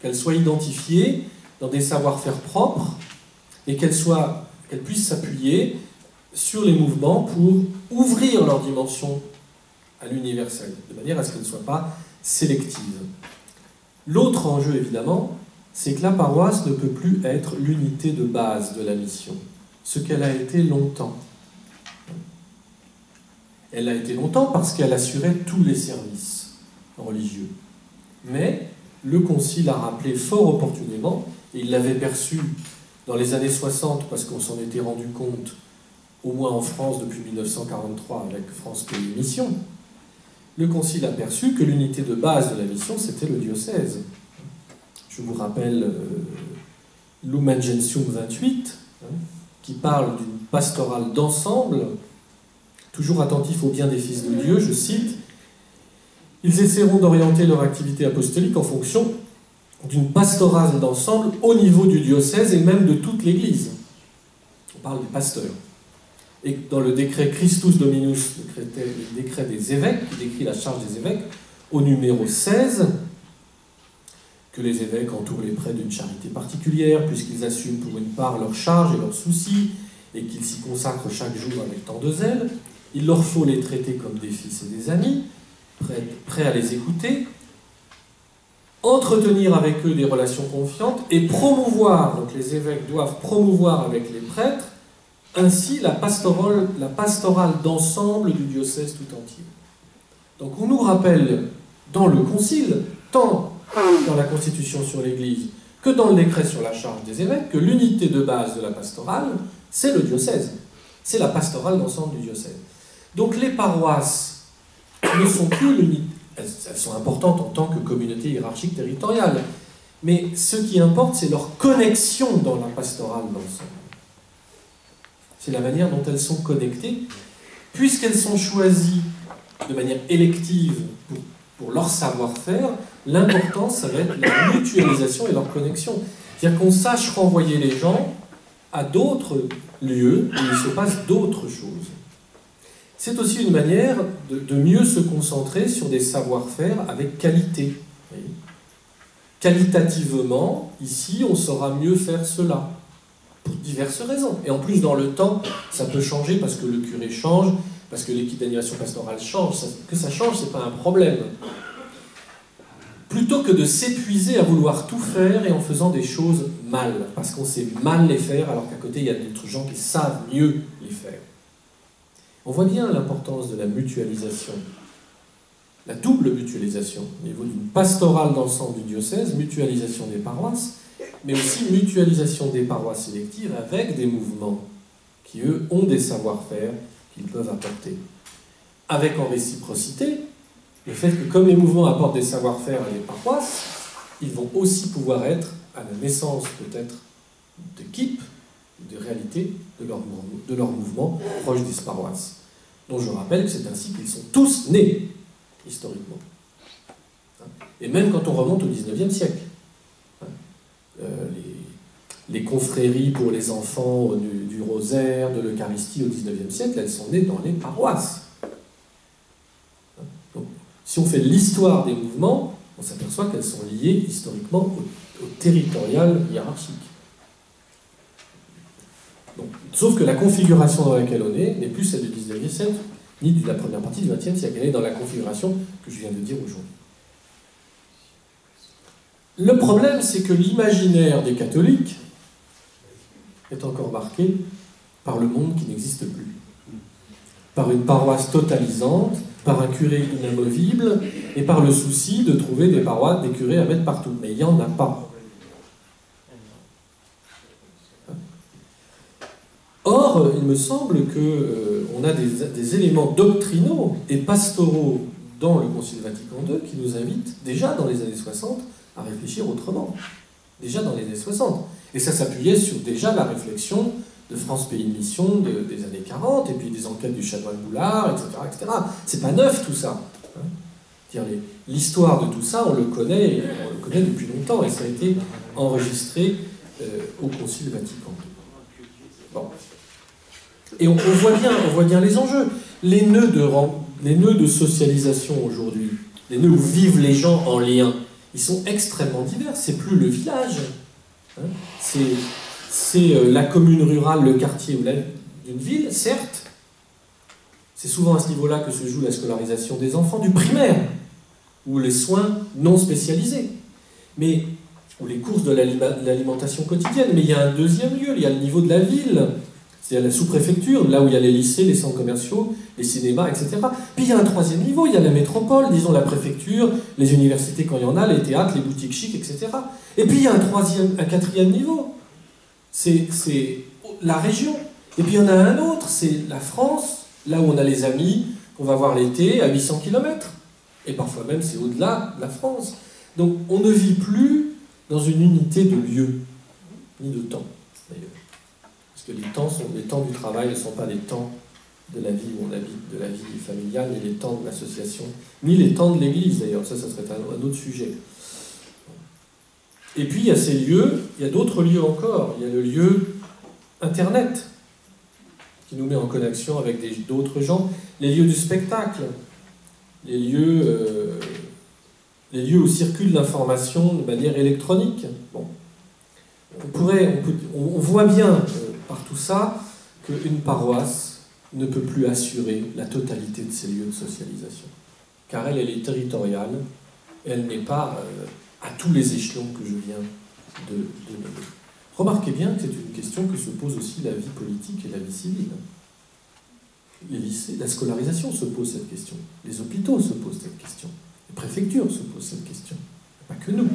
Speaker 3: qu'elles soient identifiées dans des savoir-faire propres et qu'elles puissent s'appuyer sur les mouvements pour ouvrir leur dimension à l'universel, de manière à ce qu'elles ne soient pas sélectives. L'autre enjeu, évidemment, c'est que la paroisse ne peut plus être l'unité de base de la mission, ce qu'elle a été longtemps. Elle l'a été longtemps parce qu'elle assurait tous les services religieux. Mais le Concile a rappelé fort opportunément, et il l'avait perçu dans les années 60 parce qu'on s'en était rendu compte, au moins en France depuis 1943 avec France Pays Mission, le Concile a perçu que l'unité de base de la mission, c'était le diocèse. Je vous rappelle Lumen Gentium 28, qui parle d'une pastorale d'ensemble, toujours attentif au bien des fils de Dieu, je cite, « Ils essaieront d'orienter leur activité apostolique en fonction d'une pastorale d'ensemble au niveau du diocèse et même de toute l'Église. » On parle des pasteurs. Et dans le décret Christus Dominus, le décret des évêques, qui décrit la charge des évêques, au numéro 16, que les évêques entourent les prêtres d'une charité particulière, puisqu'ils assument pour une part leurs charges et leurs soucis, et qu'ils s'y consacrent chaque jour avec tant de zèle, il leur faut les traiter comme des fils et des amis, prêts à les écouter, entretenir avec eux des relations confiantes, et promouvoir, donc les évêques doivent promouvoir avec les prêtres, ainsi la pastorale d'ensemble du diocèse tout entier. Donc on nous rappelle dans le Concile, tant dans la Constitution sur l'Église que dans le décret sur la charge des évêques, que l'unité de base de la pastorale, c'est le diocèse. C'est la pastorale d'ensemble du diocèse. Donc les paroisses ne sont plus l'unité. Elles sont importantes en tant que communauté hiérarchique territoriale. Mais ce qui importe, c'est leur connexion dans la pastorale d'ensemble. C'est la manière dont elles sont connectées, puisqu'elles sont choisies de manière élective pour leur savoir-faire. L'important, ça va être la mutualisation et leur connexion. C'est-à-dire qu'on sache renvoyer les gens à d'autres lieux où il se passe d'autres choses. C'est aussi une manière de mieux se concentrer sur des savoir-faire avec qualité. Qualitativement, ici, on saura mieux faire cela, pour diverses raisons. Et en plus, dans le temps, ça peut changer parce que le curé change, parce que l'équipe d'animation pastorale change. Que ça change, ce n'est pas un problème. Plutôt que de s'épuiser à vouloir tout faire et en faisant des choses mal, parce qu'on sait mal les faire, alors qu'à côté, il y a d'autres gens qui savent mieux les faire. On voit bien l'importance de la mutualisation la double mutualisation, au niveau d'une pastorale d'ensemble du diocèse, mutualisation des paroisses, mais aussi mutualisation des paroisses sélectives avec des mouvements qui, eux, ont des savoir-faire qu'ils peuvent apporter. Avec en réciprocité, le fait que comme les mouvements apportent des savoir-faire à des paroisses, ils vont aussi pouvoir être à la naissance peut-être d'équipes, de réalités de leur mouvement proche des paroisses. dont je rappelle que c'est ainsi qu'ils sont tous nés, historiquement. Et même quand on remonte au XIXe siècle. Les confréries pour les enfants du rosaire, de l'Eucharistie au XIXe siècle, elles sont nées dans les paroisses. Donc, si on fait l'histoire des mouvements, on s'aperçoit qu'elles sont liées historiquement au territorial hiérarchique. Donc, sauf que la configuration dans laquelle on est n'est plus celle du XIXe siècle, ni de la première partie du XXe siècle. Elle est dans la configuration que je viens de dire aujourd'hui. Le problème, c'est que l'imaginaire des catholiques est encore marqué par le monde qui n'existe plus. Par une paroisse totalisante, par un curé inamovible, et par le souci de trouver des paroisses, des curés à mettre partout. Mais il n'y en a pas. Or, il me semble qu'on a des éléments doctrinaux et pastoraux dans le Concile Vatican II qui nous invitent, déjà dans les années 60, à réfléchir autrement. Déjà dans les années 60. Et ça s'appuyait sur déjà la réflexion de France Pays de Mission des années 40, et puis des enquêtes du chanoine Boulard, etc. etc. C'est pas neuf tout ça. L'histoire de tout ça, on le connaît depuis longtemps, et ça a été enregistré au Concile Vatican II. Bon. Et on voit bien les enjeux. Les nœuds de socialisation aujourd'hui, les nœuds où vivent les gens en lien, ils sont extrêmement divers. C'est plus le village. C'est la commune rurale, le quartier d'une ville, certes. C'est souvent à ce niveau-là que se joue la scolarisation des enfants du primaire, ou les soins non spécialisés, ou les courses de l'alimentation quotidienne. Mais il y a un deuxième lieu, il y a le niveau de la ville, c'est-à-dire la sous-préfecture, là où il y a les lycées, les centres commerciaux, les cinémas, etc. Puis il y a un troisième niveau, il y a la métropole, disons la préfecture, les universités quand il y en a, les théâtres, les boutiques chics, etc. Et puis il y a un quatrième niveau, c'est la région. Et puis il y en a un autre, c'est la France, là où on a les amis, qu'on va voir l'été à 800 km. Et parfois même c'est au-delà de la France. Donc on ne vit plus dans une unité de lieu, ni de temps, d'ailleurs. Parce que les temps du travail ne sont pas les temps de la vie où on habite, de la vie familiale, ni les temps de l'association, ni les temps de l'Église d'ailleurs, ça serait un autre sujet. Et puis il y a ces lieux, il y a d'autres lieux encore, il y a le lieu Internet, qui nous met en connexion avec d'autres gens, les lieux du spectacle, les lieux où circule l'information de manière électronique. Bon. On voit bien par tout ça qu'une paroisse ne peut plus assurer la totalité de ces lieux de socialisation. Car elle est territoriale, et elle n'est pas à tous les échelons que je viens de nommer. Remarquez bien que c'est une question que se pose aussi la vie politique et la vie civile. Les lycées, la scolarisation se pose cette question. Les hôpitaux se posent cette question. Les préfectures se posent cette question. Pas que nous.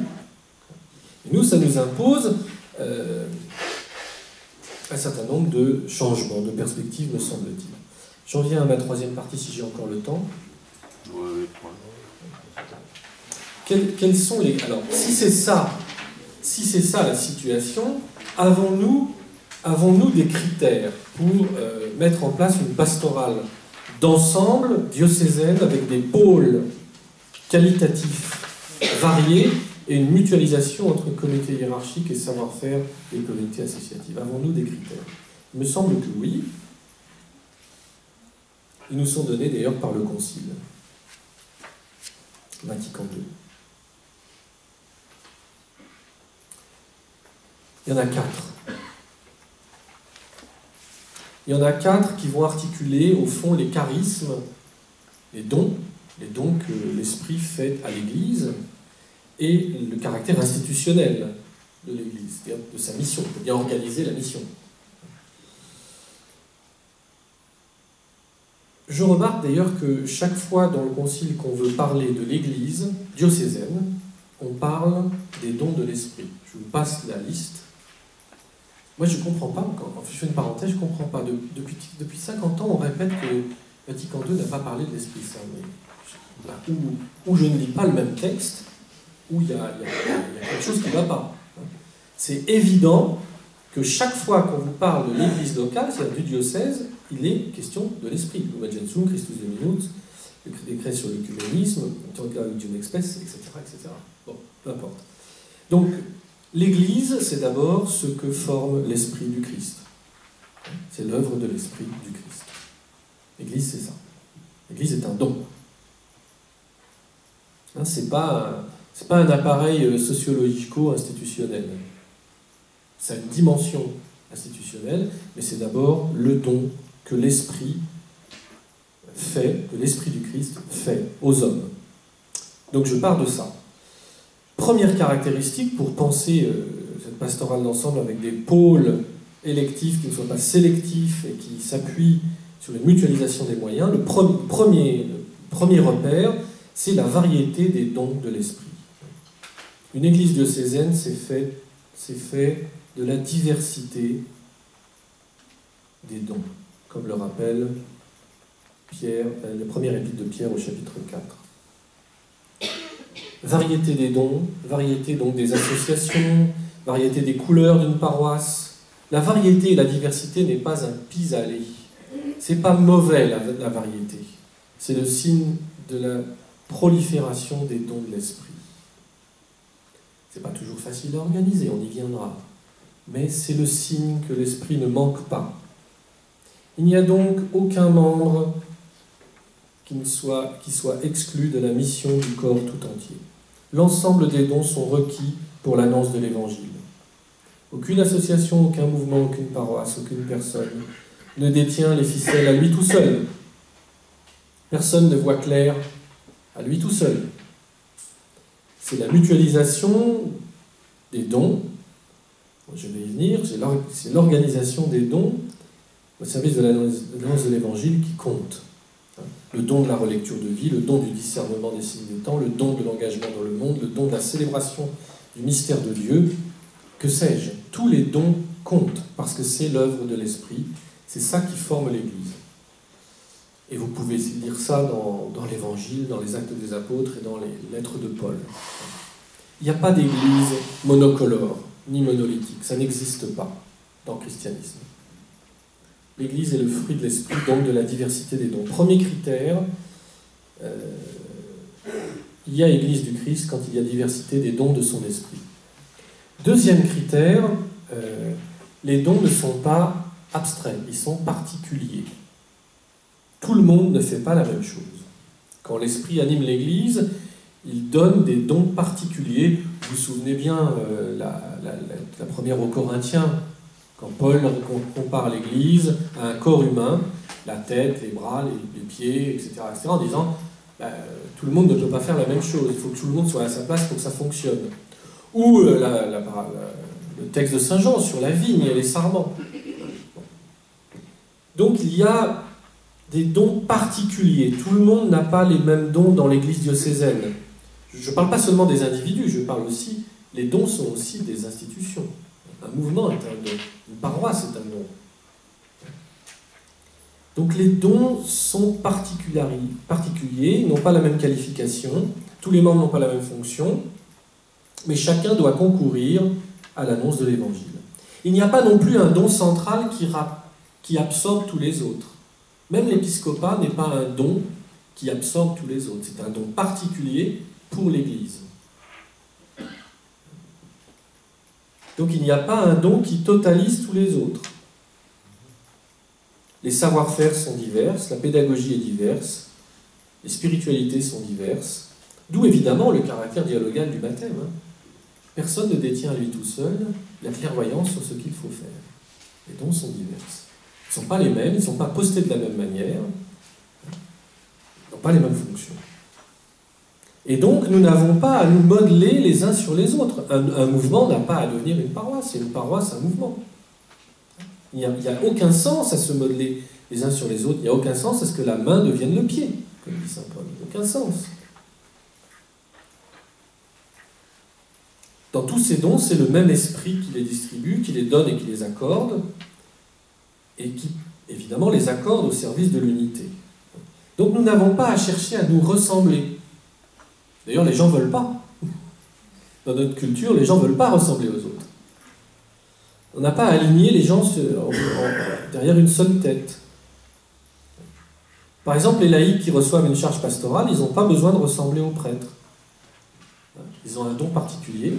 Speaker 3: Et nous, ça nous impose un certain nombre de changements, de perspectives, me semble-t-il. J'en viens à ma troisième partie, si j'ai encore le temps. Quels sont les... Alors, si c'est ça la situation, avons-nous des critères pour mettre en place une pastorale d'ensemble diocésaine avec des pôles qualitatifs variés et une mutualisation entre comités hiérarchiques et savoir-faire et communautés associatives? Avons-nous des critères? Il me semble que oui. Ils nous sont donnés d'ailleurs par le Concile Vatican II. Il y en a 4. Il y en a 4 qui vont articuler, au fond, les charismes, les dons que l'Esprit fait à l'Église, et le caractère institutionnel de l'Église, c'est-à-dire de sa mission, il faut bien organiser la mission. Je remarque d'ailleurs que chaque fois dans le concile qu'on veut parler de l'Église diocésaine, on parle des dons de l'Esprit. Je vous passe la liste. Moi, je ne comprends pas, quand je fais une parenthèse, je ne comprends pas. Depuis 50 ans, on répète que Vatican II n'a pas parlé de l'Esprit Saint. Mais où je ne lis pas le même texte, où il y a quelque chose qui ne va pas. C'est évident que chaque fois qu'on vous parle de l'Église locale, c'est-à-dire du diocèse, il est question de l'Esprit. Lumen Gentium, Christus Dominus, le décret sur l'œcuménisme, Theologiam Express, etc., etc. Bon, peu importe. Donc, l'Église, c'est d'abord ce que forme l'Esprit du Christ. C'est l'œuvre de l'Esprit du Christ. L'Église, c'est ça. L'Église est un don. Hein, c'est pas un appareil sociologico-institutionnel. Ça a une dimension institutionnelle, mais c'est d'abord le don que l'Esprit fait, que l'Esprit du Christ fait aux hommes. Donc je pars de ça. Première caractéristique pour penser cette pastorale d'ensemble avec des pôles électifs qui ne soient pas sélectifs et qui s'appuient sur une mutualisation des moyens, le premier repère, c'est la variété des dons de l'Esprit. Une église diocésaine, c'est fait de la diversité des dons, comme le rappelle Pierre, le premier épître de Pierre au chapitre 4. Variété des dons, variété donc des associations, variété des couleurs d'une paroisse. La variété et la diversité n'est pas un pis-aller. C'est pas mauvais la variété. C'est le signe de la prolifération des dons de l'Esprit. C'est pas toujours facile à organiser, on y viendra. Mais c'est le signe que l'Esprit ne manque pas. Il n'y a donc aucun membre qui soit exclu de la mission du corps tout entier. L'ensemble des dons sont requis pour l'annonce de l'Évangile. Aucune association, aucun mouvement, aucune paroisse, aucune personne ne détient les ficelles à lui tout seul. Personne ne voit clair à lui tout seul. C'est la mutualisation des dons, je vais y venir, c'est l'organisation des dons au service de l'annonce de l'Évangile qui compte. Le don de la relecture de vie, le don du discernement des signes des temps, le don de l'engagement dans le monde, le don de la célébration du mystère de Dieu, que sais-je. Tous les dons comptent, parce que c'est l'œuvre de l'Esprit, c'est ça qui forme l'Église. Et vous pouvez lire ça dans l'Évangile, dans les Actes des Apôtres et dans les lettres de Paul. Il n'y a pas d'église monocolore, ni monolithique, ça n'existe pas dans le christianisme. L'Église est le fruit de l'Esprit, donc de la diversité des dons. Premier critère, il y a Église du Christ quand il y a diversité des dons de son Esprit. Deuxième critère, les dons ne sont pas abstraits, ils sont particuliers. Tout le monde ne fait pas la même chose. Quand l'Esprit anime l'Église, il donne des dons particuliers. Vous vous souvenez bien, la première aux Corinthiens, quand Paul compare l'Église à un corps humain, la tête, les bras, les pieds, etc., en disant tout le monde ne peut pas faire la même chose, il faut que tout le monde soit à sa place pour que ça fonctionne. Ou le texte de Saint Jean sur la vigne et les sarments. Donc il y a des dons particuliers. Tout le monde n'a pas les mêmes dons dans l'Église diocésaine. Je ne parle pas seulement des individus, je parle aussi, les dons sont aussi des institutions. Un mouvement est un don, une paroisse est un don. Donc les dons sont particuliers, ils n'ont pas la même qualification, tous les membres n'ont pas la même fonction, mais chacun doit concourir à l'annonce de l'Évangile. Il n'y a pas non plus un don central qui absorbe tous les autres. Même l'épiscopat n'est pas un don qui absorbe tous les autres, c'est un don particulier pour l'Église. Donc il n'y a pas un don qui totalise tous les autres. Les savoir-faire sont divers, la pédagogie est diverse, les spiritualités sont diverses, d'où évidemment le caractère dialogal du baptême. Personne ne détient à lui tout seul la clairvoyance sur ce qu'il faut faire. Les dons sont divers. Ils ne sont pas les mêmes, ils ne sont pas postés de la même manière, ils n'ont pas les mêmes fonctions. Et donc, nous n'avons pas à nous modeler les uns sur les autres. Un mouvement n'a pas à devenir une paroisse, et une paroisse, un mouvement. Il n'y a aucun sens à se modeler les uns sur les autres. Il n'y a aucun sens à ce que la main devienne le pied, comme dit saint Paul. Aucun sens. Dans tous ces dons, c'est le même esprit qui les distribue, qui les donne et qui les accorde, et qui, évidemment, les accorde au service de l'unité. Donc nous n'avons pas à chercher à nous ressembler. D'ailleurs, les gens ne veulent pas. Dans notre culture, les gens ne veulent pas ressembler aux autres. On n'a pas à aligner les gens derrière une seule tête. Par exemple, les laïcs qui reçoivent une charge pastorale, ils n'ont pas besoin de ressembler aux prêtres. Ils ont un don particulier,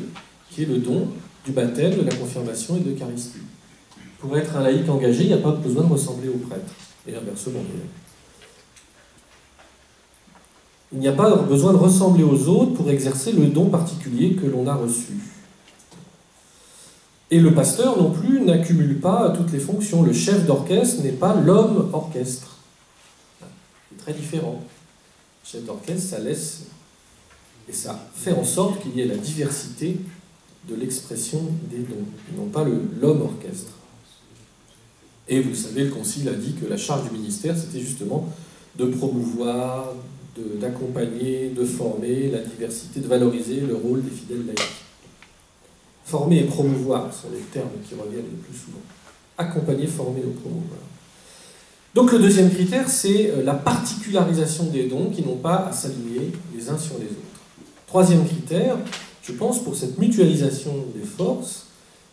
Speaker 3: qui est le don du baptême, de la confirmation et de l'Eucharistie. Pour être un laïc engagé, il n'y a pas besoin de ressembler aux prêtres. Et inversement, il n'y a pas besoin de ressembler aux autres pour exercer le don particulier que l'on a reçu. Et le pasteur non plus n'accumule pas toutes les fonctions. Le chef d'orchestre n'est pas l'homme orchestre. C'est très différent. Le chef d'orchestre, ça laisse et ça fait en sorte qu'il y ait la diversité de l'expression des dons, et non pas l'homme orchestre. Et vous le savez, le Concile a dit que la charge du ministère, c'était justement de promouvoir, d'accompagner, de former la diversité, de valoriser le rôle des fidèles laïcs. Former et promouvoir sont les termes qui reviennent le plus souvent. Accompagner, former ou promouvoir. Donc le deuxième critère, c'est la particularisation des dons qui n'ont pas à s'aligner les uns sur les autres. Troisième critère, je pense, pour cette mutualisation des forces,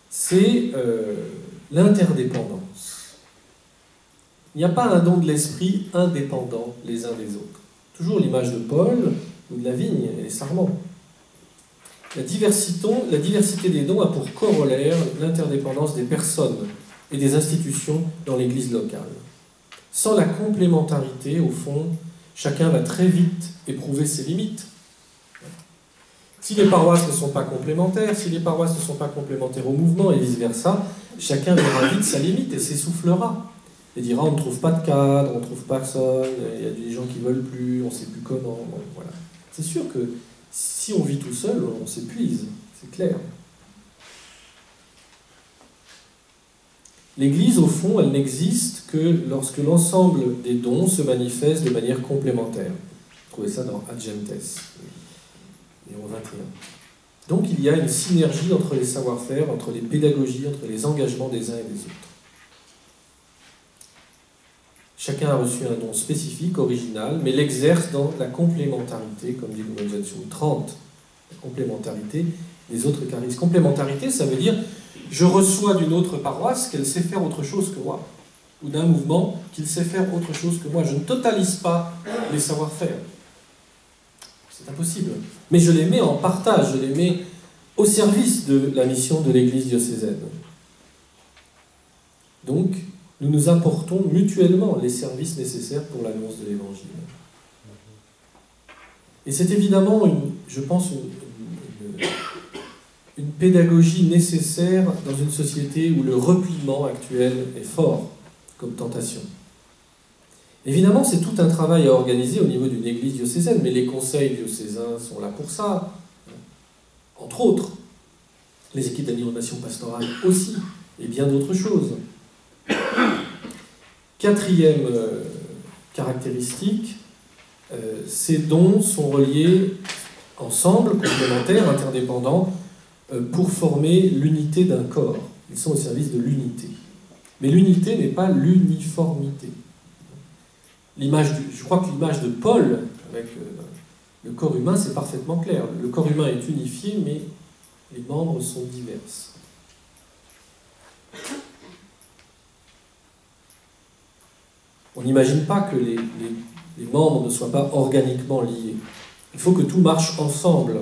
Speaker 3: c'est l'interdépendance. Il n'y a pas un don de l'esprit indépendant les uns des autres. Toujours l'image de Paul ou de la vigne et les sarments. La diversité des dons a pour corollaire l'interdépendance des personnes et des institutions dans l'Église locale. Sans la complémentarité, au fond, chacun va très vite éprouver ses limites. Si les paroisses ne sont pas complémentaires, si les paroisses ne sont pas complémentaires au mouvement et vice-versa, chacun verra vite sa limite et s'essoufflera. Et dira, on ne trouve pas de cadre, on ne trouve personne, il y a des gens qui ne veulent plus, on ne sait plus comment. Bon, voilà. C'est sûr que si on vit tout seul, on s'épuise, c'est clair. L'Église, au fond, elle n'existe que lorsque l'ensemble des dons se manifeste de manière complémentaire. Vous trouvez ça dans Ad Gentes, numéro 21. Donc il y a une synergie entre les savoir-faire, entre les pédagogies, entre les engagements des uns et des autres. Chacun a reçu un don spécifique, original, mais l'exerce dans la complémentarité, comme dit le Lumen Gentium 30, la complémentarité des autres charismes. Complémentarité, ça veut dire je reçois d'une autre paroisse qu'elle sait faire autre chose que moi, ou d'un mouvement qu'il sait faire autre chose que moi. Je ne totalise pas les savoir-faire. C'est impossible. Mais je les mets en partage, je les mets au service de la mission de l'Église diocésaine. Donc, nous nous apportons mutuellement les services nécessaires pour l'annonce de l'Évangile. Et c'est évidemment, je pense, une pédagogie nécessaire dans une société où le repliement actuel est fort comme tentation. Évidemment, c'est tout un travail à organiser au niveau d'une église diocésaine, mais les conseils diocésains sont là pour ça, entre autres. Les équipes d'animation pastorale aussi, et bien d'autres choses. Quatrième caractéristique, ces dons sont reliés ensemble, complémentaires, interdépendants, pour former l'unité d'un corps. Ils sont au service de l'unité. Mais l'unité n'est pas l'uniformité. Je crois que l'image de Paul avec le corps humain, c'est parfaitement clair. Le corps humain est unifié, mais les membres sont divers. On n'imagine pas que les membres ne soient pas organiquement liés. Il faut que tout marche ensemble.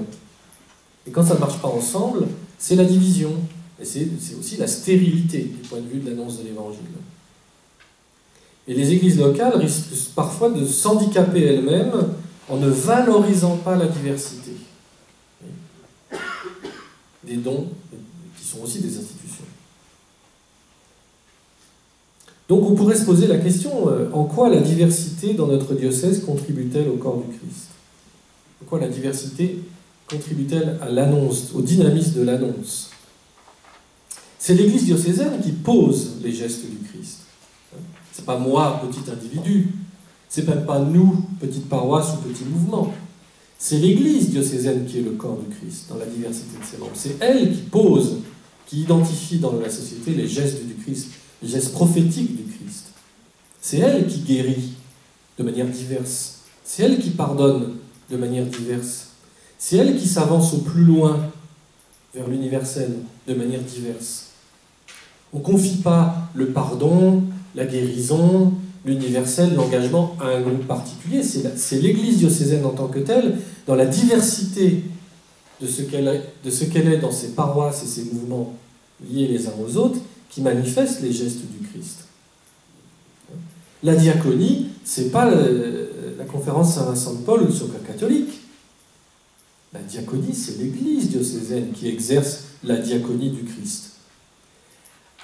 Speaker 3: Et quand ça ne marche pas ensemble, c'est la division. Et c'est aussi la stérilité du point de vue de l'annonce de l'Évangile. Et les églises locales risquent parfois de s'handicaper elles-mêmes en ne valorisant pas la diversité des dons, qui sont aussi des institutions. Donc on pourrait se poser la question, en quoi la diversité dans notre diocèse contribue-t-elle au corps du Christ? En quoi la diversité contribue-t-elle à l'annonce, au dynamisme de l'annonce? C'est l'Église diocésaine qui pose les gestes du Christ. C'est pas moi, petit individu. C'est même pas nous, petite paroisse ou petit mouvement. C'est l'Église diocésaine qui est le corps du Christ, dans la diversité de ses membres. C'est elle qui pose, qui identifie dans la société les gestes du Christ, les gestes prophétiques du Christ. C'est elle qui guérit de manière diverse. C'est elle qui pardonne de manière diverse. C'est elle qui s'avance au plus loin vers l'universel de manière diverse. On ne confie pas le pardon, la guérison, l'universel, l'engagement à un groupe particulier. C'est l'Église diocésaine en tant que telle, dans la diversité de ce qu'elle est dans ses paroisses et ses mouvements liés les uns aux autres, qui manifeste les gestes du Christ. La diaconie, ce n'est pas la conférence Saint-Vincent de Paul ou le Socle catholique. La diaconie, c'est l'Église diocésaine qui exerce la diaconie du Christ.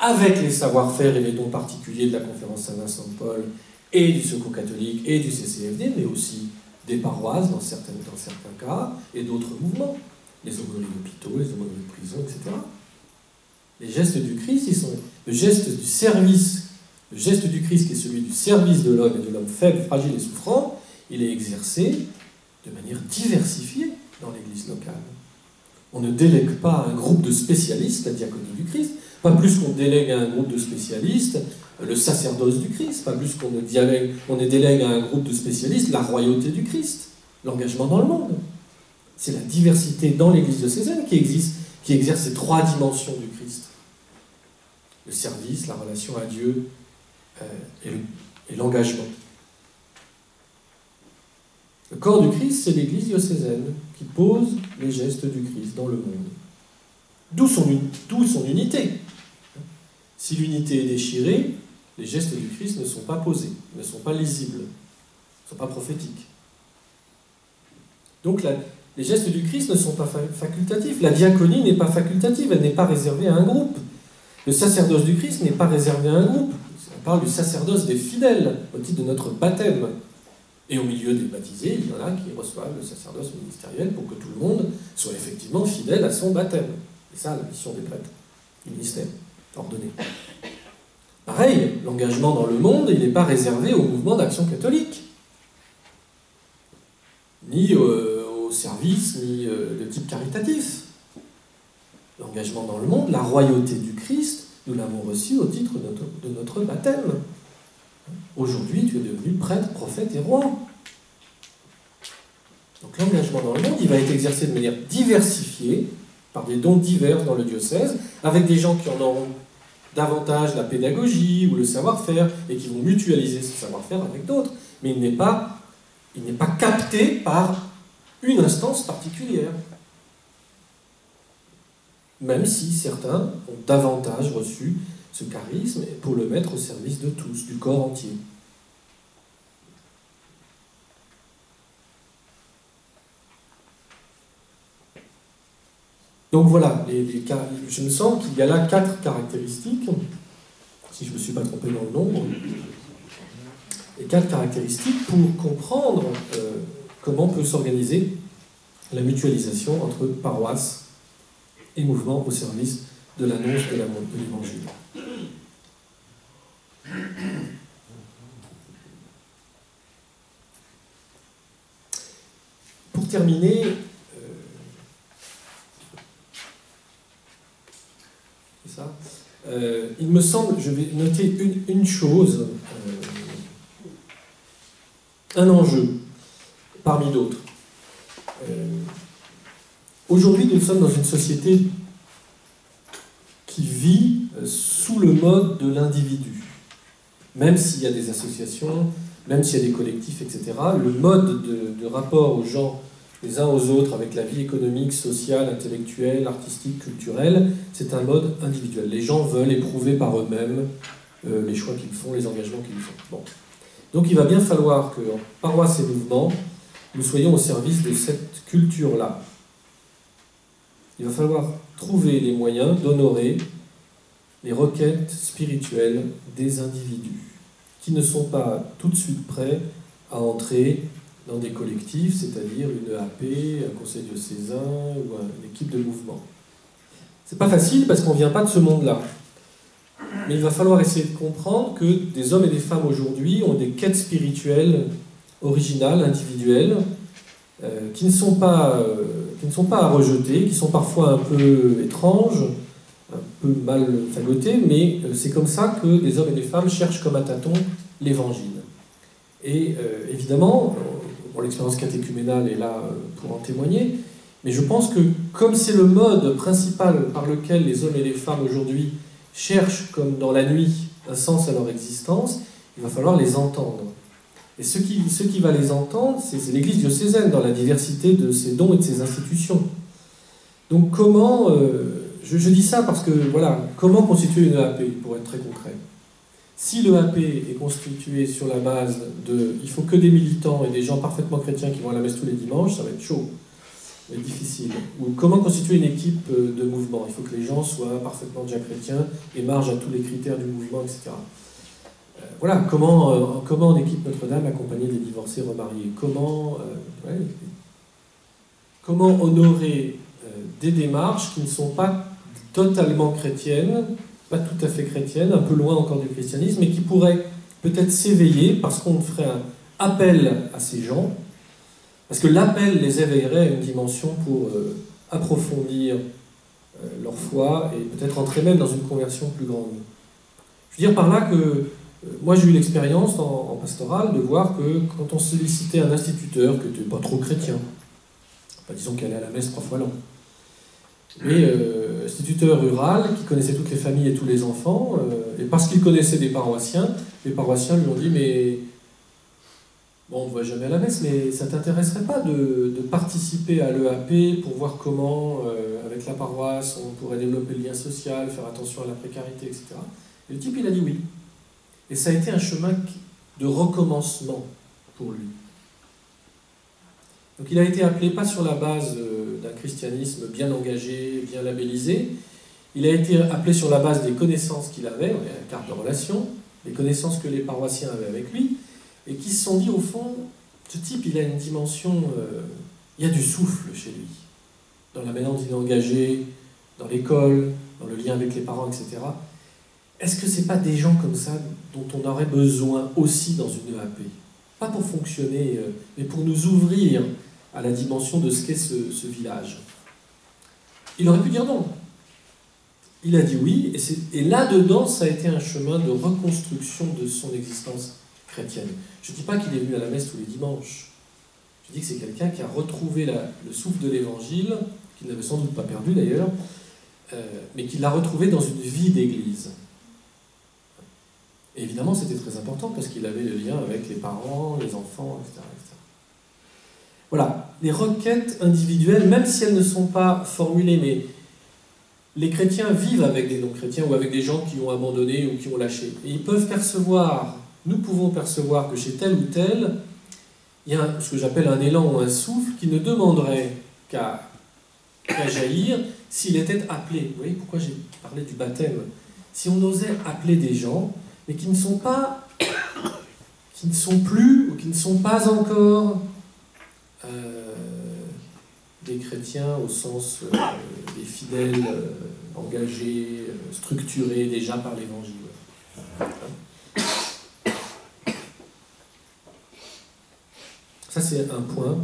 Speaker 3: Avec les savoir-faire et les dons particuliers de la conférence Saint-Vincent de Paul et du Secours catholique et du CCFD, mais aussi des paroisses dans certains cas, et d'autres mouvements, les aumôneries d'hôpitaux, les aumôneries de prison, etc. Les gestes du Christ, ils sont le geste du service, le geste du Christ qui est celui du service de l'homme et de l'homme faible, fragile et souffrant, il est exercé de manière diversifiée dans l'Église locale. On ne délègue pas à un groupe de spécialistes la diaconie du Christ, pas plus qu'on délègue à un groupe de spécialistes le sacerdoce du Christ, pas plus qu'on délègue à un groupe de spécialistes la royauté du Christ, l'engagement dans le monde. C'est la diversité dans l'Église diocésaine qui exerce ces trois dimensions du Christ. Le service, la relation à Dieu et l'engagement. Le corps du Christ, c'est l'Église diocésaine qui pose les gestes du Christ dans le monde. D'où son unité. Si l'unité est déchirée, les gestes du Christ ne sont pas posés, ne sont pas lisibles, ne sont pas prophétiques. Donc les gestes du Christ ne sont pas facultatifs. La diaconie n'est pas facultative, elle n'est pas réservée à un groupe. Le sacerdoce du Christ n'est pas réservé à un groupe. On parle du sacerdoce des fidèles, au titre de notre baptême. Et au milieu des baptisés, il y en a qui reçoivent le sacerdoce ministériel pour que tout le monde soit effectivement fidèle à son baptême. C'est ça la mission des prêtres, du ministère ordonné. Pareil, l'engagement dans le monde, il n'est pas réservé au mouvement d'action catholique, ni au service, ni de type caritatif. L'engagement dans le monde, la royauté du Christ, nous l'avons reçu au titre de notre baptême. Aujourd'hui, tu es devenu prêtre, prophète et roi. Donc l'engagement dans le monde, il va être exercé de manière diversifiée, par des dons divers dans le diocèse, avec des gens qui en auront davantage la pédagogie ou le savoir-faire, et qui vont mutualiser ce savoir-faire avec d'autres. Mais il n'est pas capté par une instance particulière. Même si certains ont davantage reçu ce charisme pour le mettre au service de tous, du corps entier. Donc voilà, je me sens qu'il y a là 4 caractéristiques, si je ne me suis pas trompé dans le nombre, les 4 caractéristiques pour comprendre comment peut s'organiser la mutualisation entre paroisses et mouvements au service de l'annonce de l'Évangile. Pour terminer, il me semble, je vais noter une chose, un enjeu parmi d'autres. Aujourd'hui, nous sommes dans une société qui vit sous le mode de l'individu. Même s'il y a des associations, même s'il y a des collectifs, etc., le mode de rapport aux gens, les uns aux autres, avec la vie économique, sociale, intellectuelle, artistique, culturelle, c'est un mode individuel. Les gens veulent éprouver par eux-mêmes les choix qu'ils font, les engagements qu'ils font. Bon. Donc il va bien falloir qu'en paroisse et mouvement, nous soyons au service de cette culture-là. Il va falloir trouver les moyens d'honorer les requêtes spirituelles des individus, qui ne sont pas tout de suite prêts à entrer dans des collectifs, c'est-à-dire une EAP, un conseil diocésain ou une équipe de mouvement. C'est pas facile parce qu'on ne vient pas de ce monde-là. mais il va falloir essayer de comprendre que des hommes et des femmes aujourd'hui ont des quêtes spirituelles originales, individuelles, qui ne sont pas à rejeter, qui sont parfois un peu étranges, un peu mal fagotées, mais c'est comme ça que des hommes et des femmes cherchent comme à tâtons l'Évangile. Et évidemment, bon, l'expérience catéchuménale est là pour en témoigner, mais je pense que comme c'est le mode principal par lequel les hommes et les femmes aujourd'hui cherchent, comme dans la nuit, un sens à leur existence, il va falloir les entendre. Et ce qui va les entendre, c'est l'Église diocésaine, dans la diversité de ses dons et de ses institutions. Donc comment, je dis ça parce que, voilà, comment constituer une EAP, pour être très concret. Si l'EAP est constitué sur la base de « il faut que des militants et des gens parfaitement chrétiens qui vont à la messe tous les dimanches », ça va être chaud, ça va être difficile. Ou comment constituer une équipe de mouvement. Il faut que les gens soient parfaitement déjà chrétiens et margent à tous les critères du mouvement, etc. Voilà, comment en équipe Notre-Dame accompagner des divorcés remariés, comment honorer des démarches qui ne sont pas totalement chrétiennes, pas tout à fait chrétiennes, un peu loin encore du christianisme, mais qui pourraient peut-être s'éveiller parce qu'on ferait un appel à ces gens, parce que l'appel les éveillerait à une dimension pour approfondir leur foi et peut-être entrer même dans une conversion plus grande. Je veux dire par là que moi j'ai eu l'expérience en pastoral de voir que quand on sollicitait un instituteur qui n'était pas trop chrétien, disons qu'elle allait à la messe 3 fois l'an, mais instituteur rural qui connaissait toutes les familles et tous les enfants, et parce qu'il connaissait des paroissiens, les paroissiens lui ont dit « mais bon, on ne voit jamais à la messe, mais ça ne t'intéresserait pas de participer à l'EAP pour voir comment, avec la paroisse, on pourrait développer le lien social, faire attention à la précarité, etc. » Et le type, il a dit oui. Et ça a été un chemin de recommencement pour lui. Donc il a été appelé pas sur la base d'un christianisme bien engagé, bien labellisé, il a été appelé sur la base des connaissances qu'il avait, la carte de relation, les connaissances que les paroissiens avaient avec lui, et qui se sont dit au fond, ce type il a une dimension, il y a du souffle chez lui, dans la manière dont il est engagé, dans l'école, dans le lien avec les parents, etc. Est-ce que ce n'est pas des gens comme ça dont on aurait besoin aussi dans une EAP? Pas pour fonctionner, mais pour nous ouvrir à la dimension de ce qu'est ce village. Il aurait pu dire non. Il a dit oui, et là-dedans, ça a été un chemin de reconstruction de son existence chrétienne. Je ne dis pas qu'il est venu à la messe tous les dimanches. Je dis que c'est quelqu'un qui a retrouvé le souffle de l'Évangile, qu'il n'avait sans doute pas perdu d'ailleurs, mais qu'il l'a retrouvé dans une vie d'église. Et évidemment, c'était très important parce qu'il avait le lien avec les parents, les enfants, etc., etc. Voilà, les requêtes individuelles, même si elles ne sont pas formulées, mais les chrétiens vivent avec des non-chrétiens ou avec des gens qui ont abandonné ou qui ont lâché. Et ils peuvent percevoir, nous pouvons percevoir que chez tel ou tel, il y a ce que j'appelle un élan ou un souffle qui ne demanderait qu'à jaillir s'il était appelé. Vous voyez pourquoi j'ai parlé du baptême? Si on osait appeler des gens, mais qui ne sont plus, ou qui ne sont pas encore des chrétiens au sens des fidèles, engagés, structurés déjà par l'Évangile. Ça c'est un point.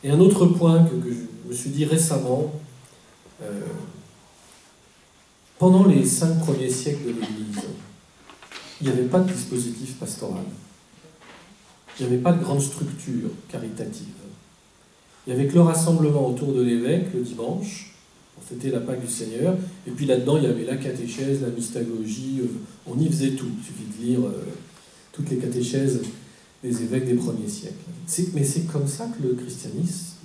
Speaker 3: Et un autre point que je me suis dit récemment, pendant les 5 premiers siècles de l'Église, il n'y avait pas de dispositif pastoral. Il n'y avait pas de grande structure caritative. Il n'y avait que le rassemblement autour de l'évêque le dimanche, pour fêter la Pâque du Seigneur, et puis là-dedans il y avait la catéchèse, la mystagogie, on y faisait tout. Il suffit de lire toutes les catéchèses des évêques des premiers siècles. Mais c'est comme ça que le christianisme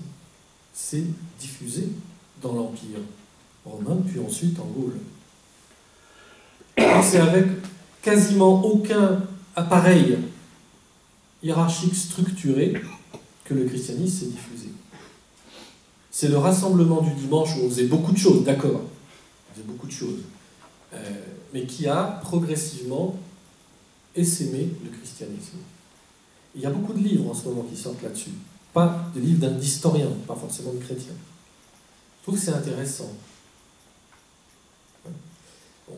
Speaker 3: s'est diffusé dans l'Empire romain, puis ensuite en Gaule. C'est avec quasiment aucun appareil hiérarchique structuré que le christianisme s'est diffusé. C'est le rassemblement du dimanche où on faisait beaucoup de choses, d'accord, on faisait beaucoup de choses, mais qui a progressivement essaimé le christianisme. Il y a beaucoup de livres en ce moment qui sortent là-dessus, pas des livres d'historiens, pas forcément de chrétiens. Je trouve que c'est intéressant.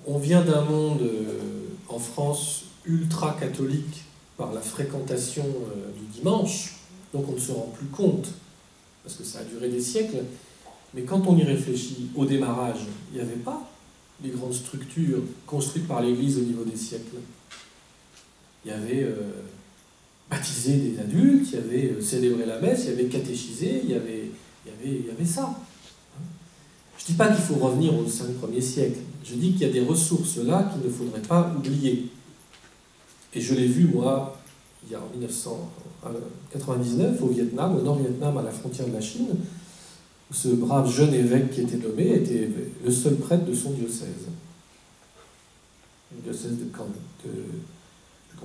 Speaker 3: On vient d'un monde, en France, ultra-catholique par la fréquentation du dimanche, donc on ne se rend plus compte, parce que ça a duré des siècles, mais quand on y réfléchit, au démarrage, il n'y avait pas les grandes structures construites par l'Église au niveau des siècles. Il y avait baptisé des adultes, il y avait célébré la messe, il y avait catéchisé, il y avait ça. Je ne dis pas qu'il faut revenir aux 5 premiers siècles, je dis qu'il y a des ressources là qu'il ne faudrait pas oublier. Et je l'ai vu, moi, il y a en 1999, au Vietnam, au Nord-Vietnam, à la frontière de la Chine, où ce brave jeune évêque qui était nommé était le seul prêtre de son diocèse. Le diocèse de comment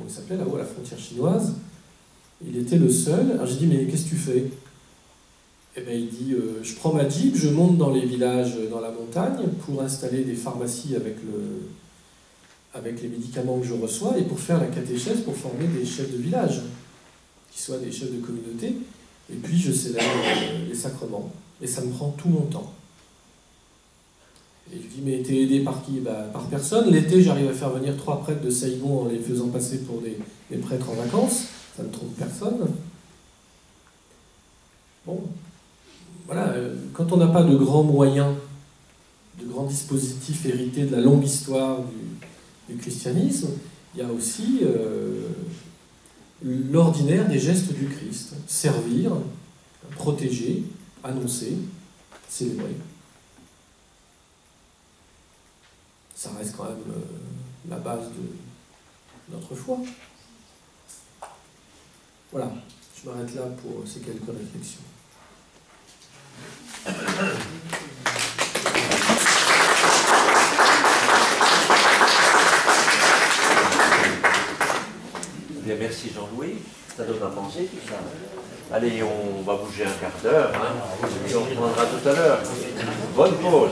Speaker 3: il s'appelait, là-haut, à la frontière chinoise. Il était le seul. Alors j'ai dit, mais qu'est-ce que tu fais? Eh bien, il dit, je prends ma Jeep, je monte dans les villages, dans la montagne, pour installer des pharmacies avec les médicaments que je reçois, et pour faire la catéchèse, pour former des chefs de village, qui soient des chefs de communauté, et puis je célèbre les sacrements. Et ça me prend tout mon temps. Et je dis, mais t'es aidé par qui? Par personne. L'été, j'arrive à faire venir 3 prêtres de Saigon en les faisant passer pour des prêtres en vacances. Ça ne trompe personne. Bon, voilà, quand on n'a pas de grands moyens, de grands dispositifs hérités de la longue histoire du christianisme, il y a aussi l'ordinaire des gestes du Christ. Servir, protéger, annoncer, célébrer. Ça reste quand même la base de notre foi. Voilà, je m'arrête là pour ces quelques réflexions.
Speaker 2: Bien, merci Jean-Louis, ça donne à penser tout ça. Allez, on va bouger un quart d'heure, hein, et on reprendra tout à l'heure. Bonne pause.